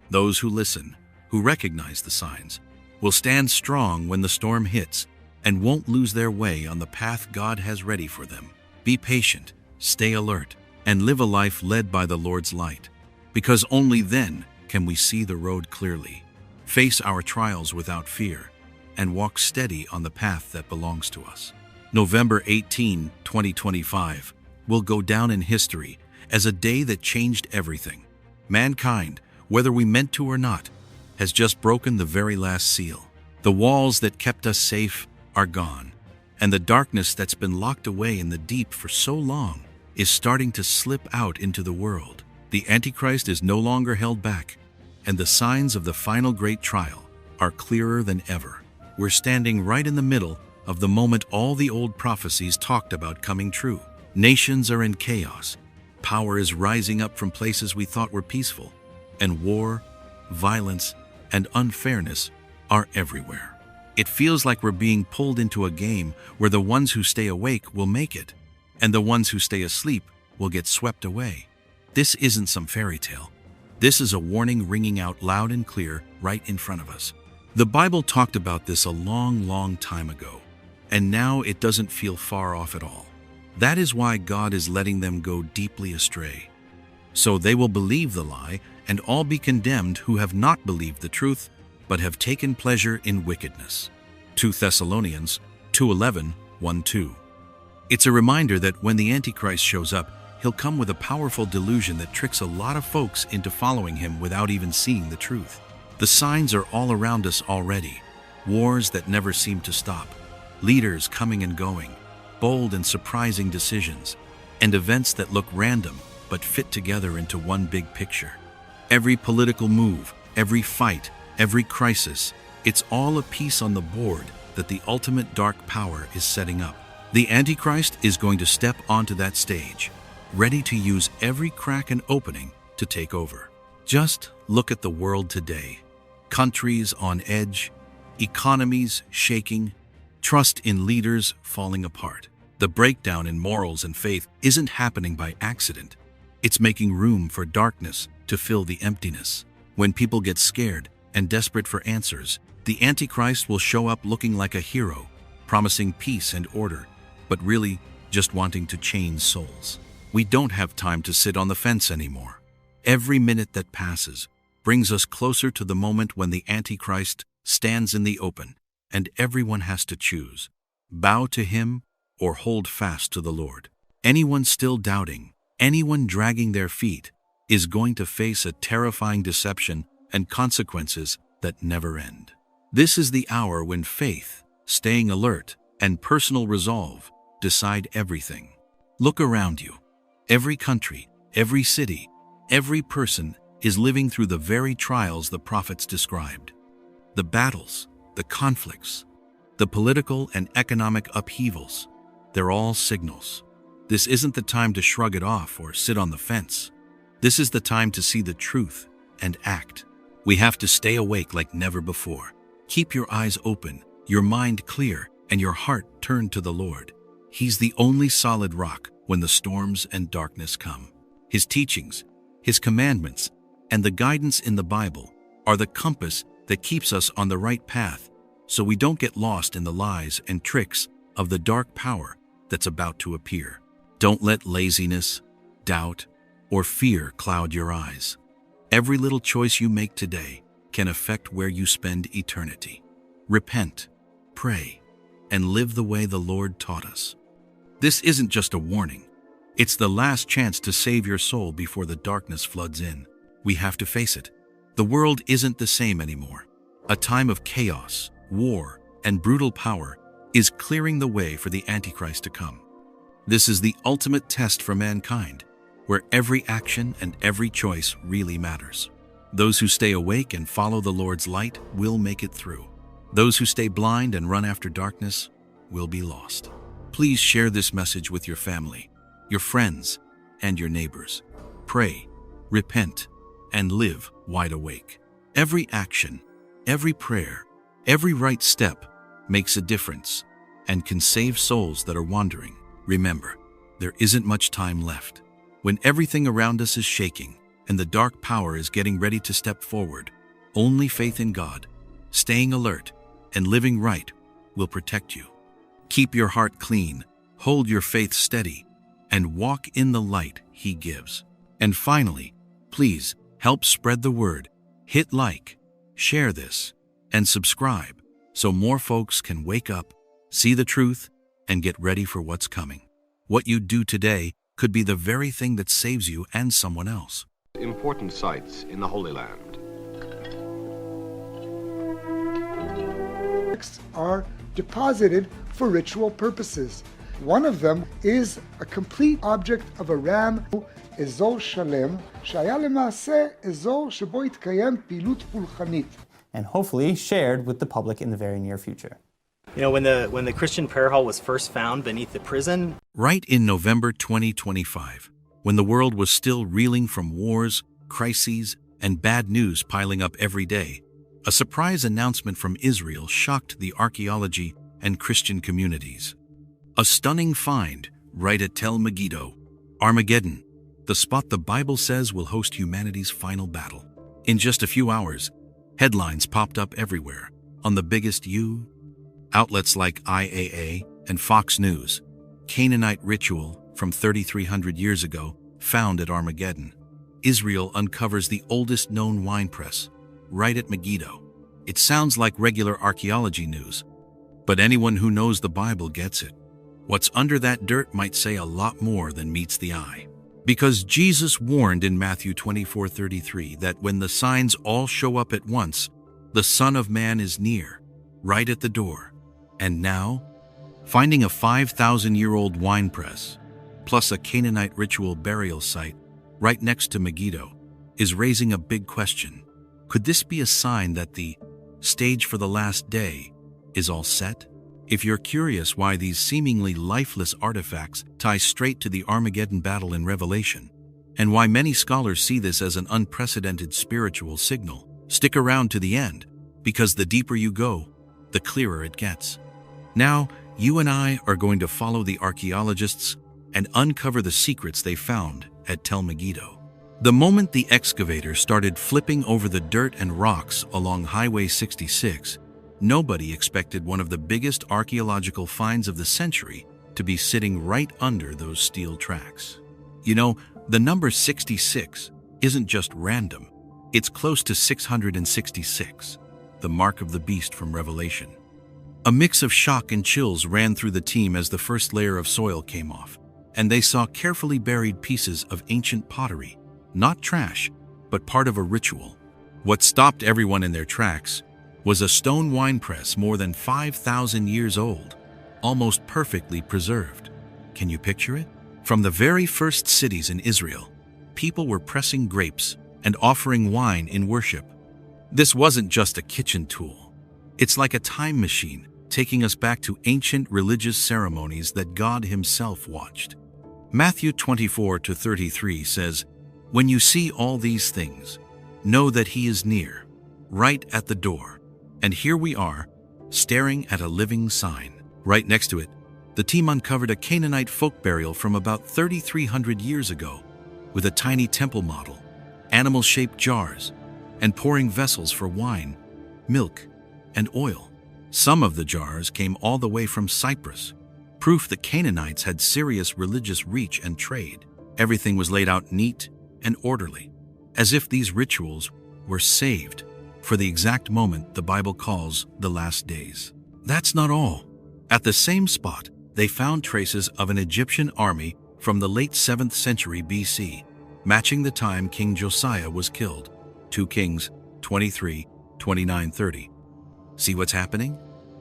Those who listen, who recognize the signs, will stand strong when the storm hits and won't lose their way on the path God has ready for them. Be patient, stay alert, and live a life led by the Lord's light, because only then can we see the road clearly, face our trials without fear, and walk steady on the path that belongs to us. November 18, 2025 will go down in history as a day that changed everything. Mankind, whether we meant to or not, has just broken the very last seal. The walls that kept us safe are gone, and the darkness that's been locked away in the deep for so long is starting to slip out into the world. The Antichrist is no longer held back, and the signs of the final great trial are clearer than ever. We're standing right in the middle of the moment all the old prophecies talked about coming true. Nations are in chaos. Power is rising up from places we thought were peaceful, and war, violence, and unfairness are everywhere. It feels like we're being pulled into a game where the ones who stay awake will make it, and the ones who stay asleep will get swept away. This isn't some fairy tale. This is a warning ringing out loud and clear right in front of us. The Bible talked about this a long, long time ago, and now it doesn't feel far off at all. That is why God is letting them go deeply astray. So they will believe the lie and all be condemned who have not believed the truth, but have taken pleasure in wickedness. 2 Thessalonians 2:11, 1-2. It's a reminder that when the Antichrist shows up, he'll come with a powerful delusion that tricks a lot of folks into following him without even seeing the truth. The signs are all around us already. Wars that never seem to stop, leaders coming and going, bold and surprising decisions, and events that look random but fit together into one big picture. Every political move, every fight, every crisis, it's all a piece on the board that the ultimate dark power is setting up. The Antichrist is going to step onto that stage, ready to use every crack and opening to take over. Just look at the world today. Countries on edge, economies shaking, trust in leaders falling apart. The breakdown in morals and faith isn't happening by accident. It's making room for darkness to fill the emptiness. When people get scared and desperate for answers, the Antichrist will show up looking like a hero, promising peace and order, but really just wanting to change souls. We don't have time to sit on the fence anymore. Every minute that passes brings us closer to the moment when the Antichrist stands in the open, and everyone has to choose: bow to him or hold fast to the Lord. Anyone still doubting, anyone dragging their feet, is going to face a terrifying deception and consequences that never end. This is the hour when faith, staying alert, and personal resolve decide everything. Look around you. Every country, every city, every person is living through the very trials the prophets described. The battles, the conflicts, the political and economic upheavals, they're all signals. This isn't the time to shrug it off or sit on the fence. This is the time to see the truth and act. We have to stay awake like never before. Keep your eyes open, your mind clear, and your heart turned to the Lord. He's the only solid rock when the storms and darkness come. His teachings, His commandments, and the guidance in the Bible are the compass that keeps us on the right path, so we don't get lost in the lies and tricks of the dark power that's about to appear. Don't let laziness, doubt, or fear cloud your eyes. Every little choice you make today can affect where you spend eternity. Repent, pray, and live the way the Lord taught us. This isn't just a warning. It's the last chance to save your soul before the darkness floods in. We have to face it. The world isn't the same anymore. A time of chaos, war, and brutal power is clearing the way for the Antichrist to come. This is the ultimate test for mankind, where every action and every choice really matters. Those who stay awake and follow the Lord's light will make it through. Those who stay blind and run after darkness will be lost. Please share this message with your family, your friends, and your neighbors. Pray, repent, and live wide awake. Every action, every prayer, every right step makes a difference and can save souls that are wandering. Remember, there isn't much time left. When everything around us is shaking and the dark power is getting ready to step forward, only faith in God, staying alert, and living right will protect you. Keep your heart clean, hold your faith steady, and walk in the light He gives. And finally, please help spread the word. Hit like, share this, and subscribe so more folks can wake up, see the truth, and get ready for what's coming. What you do today could be the very thing that saves you and someone else. Important sites in the Holy Land. Are deposited for ritual purposes. One of them is a complete object of a ram, אזור שלם, שהיה למעשה אזור שבו התקיים פעילות פולחנית. And hopefully shared with the public in the very near future. You know, when the Christian prayer hall was first found beneath the prison. Right in November 2025, when the world was still reeling from wars, crises, and bad news piling up every day, a surprise announcement from Israel shocked the archaeology and Christian communities. A stunning find right at Tel Megiddo, Armageddon, the spot the Bible says will host humanity's final battle. In just a few hours, headlines popped up everywhere, on the biggest outlets like IAA and Fox News. Canaanite ritual from 3,300 years ago found at Armageddon. Israel uncovers the oldest known wine press, right at Megiddo. It sounds like regular archaeology news, but anyone who knows the Bible gets it. What's under that dirt might say a lot more than meets the eye. Because Jesus warned in Matthew 24:33 that when the signs all show up at once, the Son of Man is near, right at the door. And now, finding a 5,000-year-old winepress, plus a Canaanite ritual burial site right next to Megiddo, is raising a big question. Could this be a sign that the stage for the last day is all set? If you're curious why these seemingly lifeless artifacts tie straight to the Armageddon battle in Revelation, and why many scholars see this as an unprecedented spiritual signal, stick around to the end, because the deeper you go, the clearer it gets. Now, you and I are going to follow the archaeologists and uncover the secrets they found at Tel Megiddo. The moment the excavator started flipping over the dirt and rocks along Highway 66, nobody expected one of the biggest archaeological finds of the century to be sitting right under those steel tracks. You know, the number 66 isn't just random. It's close to 666, the mark of the beast from Revelation. A mix of shock and chills ran through the team as the first layer of soil came off, and they saw carefully buried pieces of ancient pottery, not trash, but part of a ritual. What stopped everyone in their tracks was a stone winepress more than 5,000 years old, almost perfectly preserved. Can you picture it? From the very first cities in Israel, people were pressing grapes and offering wine in worship. This wasn't just a kitchen tool. It's like a time machine, taking us back to ancient religious ceremonies that God Himself watched. Matthew 24:33 says, "When you see all these things, know that He is near, right at the door." And here we are, staring at a living sign. Right next to it, the team uncovered a Canaanite folk burial from about 3,300 years ago, with a tiny temple model, animal-shaped jars, and pouring vessels for wine, milk, and oil. Some of the jars came all the way from Cyprus, proof the Canaanites had serious religious reach and trade. Everything was laid out neat and orderly, as if these rituals were saved for the exact moment the Bible calls the last days. That's not all. At the same spot, they found traces of an Egyptian army from the late 7th century BC, matching the time King Josiah was killed. 2 Kings 23:29-30. See what's happening?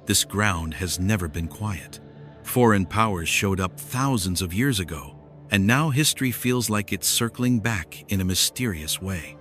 This ground has never been quiet. Foreign powers showed up thousands of years ago, and now history feels like it's circling back in a mysterious way.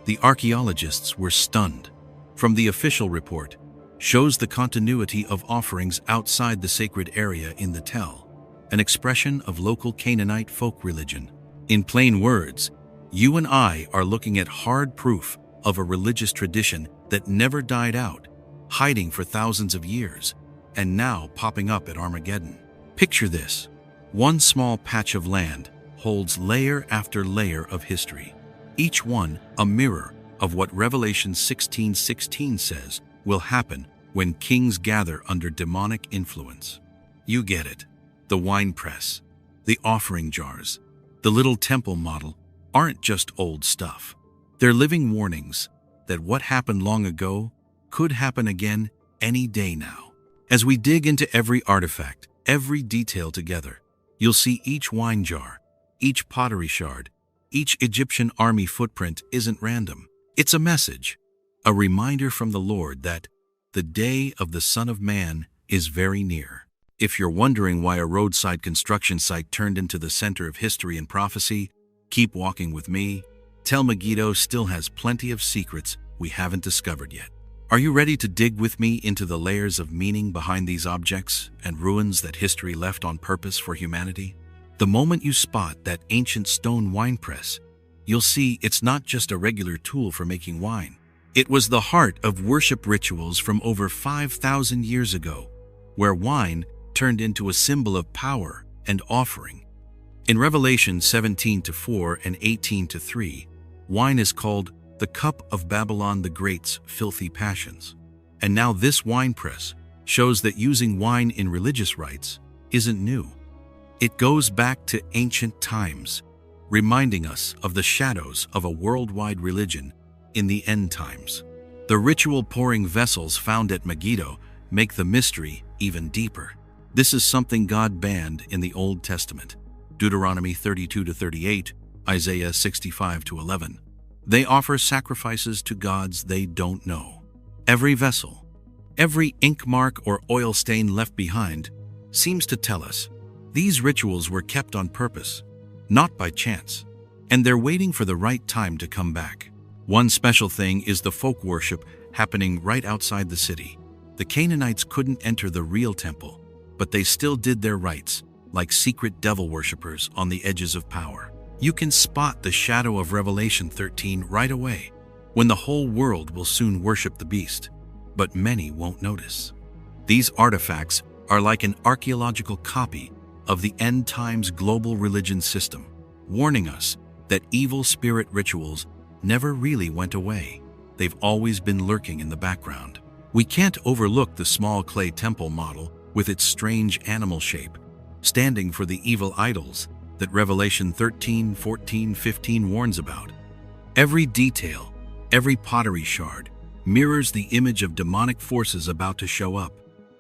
The archaeologists were stunned. From the official report, shows the continuity of offerings outside the sacred area in the Tel, an expression of local Canaanite folk religion. In plain words, you and I are looking at hard proof of a religious tradition that never died out, hiding for thousands of years, and now popping up at Armageddon. Picture this. One small patch of land holds layer after layer of history, each one a mirror of what Revelation 16:16 says will happen when kings gather under demonic influence. You get it. The winepress, the offering jars, the little temple model aren't just old stuff. They're living warnings that what happened long ago could happen again any day now. As we dig into every artifact, every detail together, you'll see each wine jar, each pottery shard, each Egyptian army footprint isn't random. It's a message, a reminder from the Lord that the day of the Son of Man is very near. If you're wondering why a roadside construction site turned into the center of history and prophecy, keep walking with me. Tel Megiddo still has plenty of secrets we haven't discovered yet. Are you ready to dig with me into the layers of meaning behind these objects and ruins that history left on purpose for humanity? The moment you spot that ancient stone winepress, you'll see it's not just a regular tool for making wine. It was the heart of worship rituals from over 5,000 years ago, where wine turned into a symbol of power and offering. In Revelation 17:4 and 18:3, wine is called the cup of Babylon the Great's filthy passions. And now this winepress shows that using wine in religious rites isn't new. It goes back to ancient times, reminding us of the shadows of a worldwide religion in the end times. The ritual pouring vessels found at Megiddo make the mystery even deeper. This is something God banned in the Old Testament. Deuteronomy 32-38 Isaiah 65-11. They offer sacrifices to gods they don't know. Every vessel, every ink mark or oil stain left behind seems to tell us these rituals were kept on purpose, not by chance, and they're waiting for the right time to come back. One special thing is the folk worship happening right outside the city. The Canaanites couldn't enter the real temple, but they still did their rites, like secret devil worshippers on the edges of power. You can spot the shadow of Revelation 13 right away, when the whole world will soon worship the beast, but many won't notice. These artifacts are like an archaeological copy of the end times global religion system, warning us that evil spirit rituals never really went away. They've always been lurking in the background. We can't overlook the small clay temple model with its strange animal shape, standing for the evil idols that Revelation 13, 14, 15 warns about. Every detail, every pottery shard, mirrors the image of demonic forces about to show up,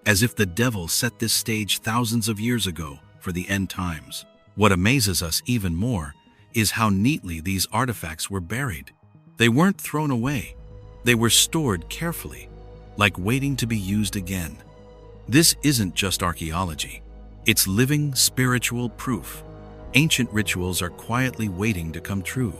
as if the devil set this stage thousands of years ago for the end times. What amazes us even more is how neatly these artifacts were buried. They weren't thrown away. They were stored carefully, like waiting to be used again. This isn't just archaeology. It's living spiritual proof. Ancient rituals are quietly waiting to come true,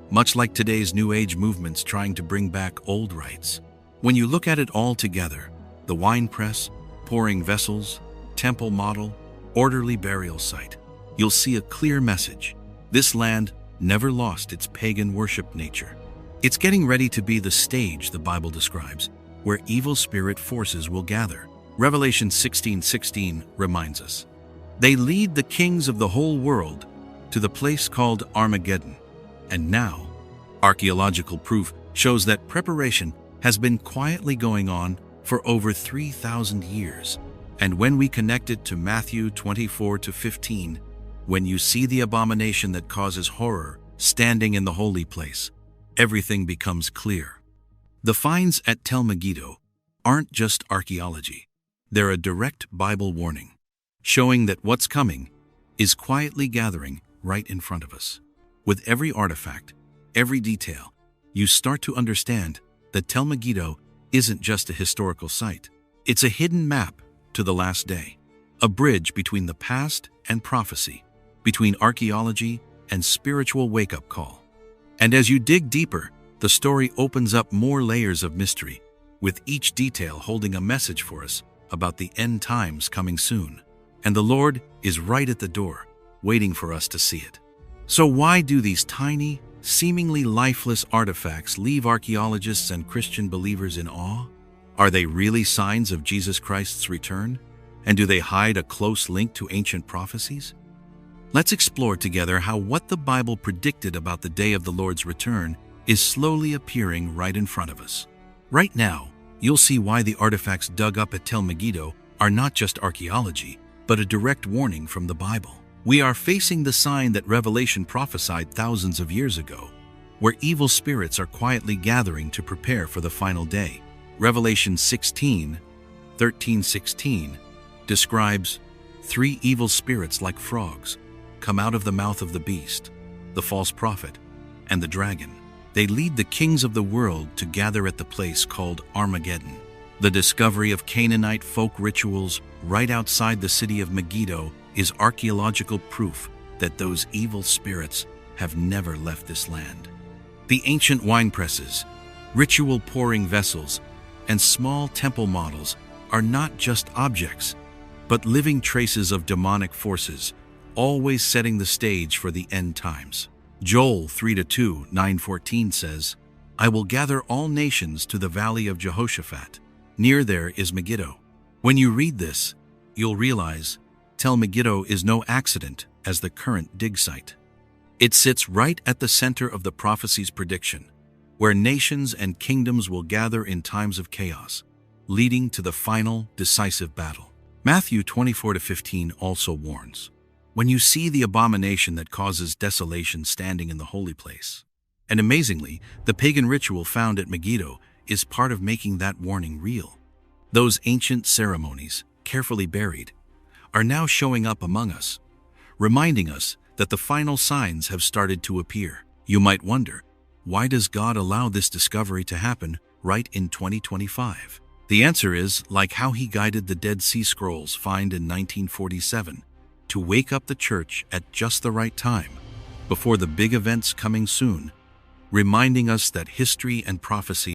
much like today's New Age movements trying to bring back old rites. When you look at it all together, the wine press, pouring vessels, temple model, orderly burial site, you'll see a clear message. This land never lost its pagan worship nature. It's getting ready to be the stage the Bible describes, where evil spirit forces will gather. Revelation 16:16 reminds us. They lead the kings of the whole world to the place called Armageddon. And now, archaeological proof shows that preparation has been quietly going on for over 3,000 years. And when we connect it to Matthew 24-15, when you see the abomination that causes horror standing in the holy place, everything becomes clear. The finds at Tel Megiddo aren't just archaeology. They're a direct Bible warning, showing that what's coming is quietly gathering right in front of us. With every artifact, every detail, you start to understand that Tel Megiddo isn't just a historical site. It's a hidden map to the last day, a bridge between the past and prophecy, between archaeology and spiritual wake-up call. And as you dig deeper, the story opens up more layers of mystery, with each detail holding a message for us about the end times coming soon. And the Lord is right at the door, waiting for us to see it. So why do these tiny, seemingly lifeless artifacts leave archaeologists and Christian believers in awe? Are they really signs of Jesus Christ's return? And do they hide a close link to ancient prophecies? Let's explore together how what the Bible predicted about the day of the Lord's return is slowly appearing right in front of us. Right now, you'll see why the artifacts dug up at Tel Megiddo are not just archaeology, but a direct warning from the Bible. We are facing the sign that Revelation prophesied thousands of years ago, where evil spirits are quietly gathering to prepare for the final day. Revelation 16:13-16 describes 3 evil spirits like frogs come out of the mouth of the beast, the false prophet, and the dragon. They lead the kings of the world to gather at the place called Armageddon. The discovery of Canaanite folk rituals right outside the city of Megiddo is archaeological proof that those evil spirits have never left this land. The ancient wine presses, ritual pouring vessels, and small temple models are not just objects, but living traces of demonic forces, always setting the stage for the end times. Joel 3:2, 9:14 says, I will gather all nations to the valley of Jehoshaphat. Near there is Megiddo. When you read this, you'll realize Tel Megiddo is no accident as the current dig site. It sits right at the center of the prophecy's prediction, where nations and kingdoms will gather in times of chaos, leading to the final, decisive battle. Matthew 24-15 also warns, when you see the abomination that causes desolation standing in the holy place. And amazingly, the pagan ritual found at Megiddo is part of making that warning real. Those ancient ceremonies, carefully buried, are now showing up among us, reminding us that the final signs have started to appear. You might wonder, why does God allow this discovery to happen right in 2025? The answer is, like how he guided the Dead Sea Scrolls find in 1947, to wake up the church at just the right time, before the big events coming soon, reminding us that history and prophecy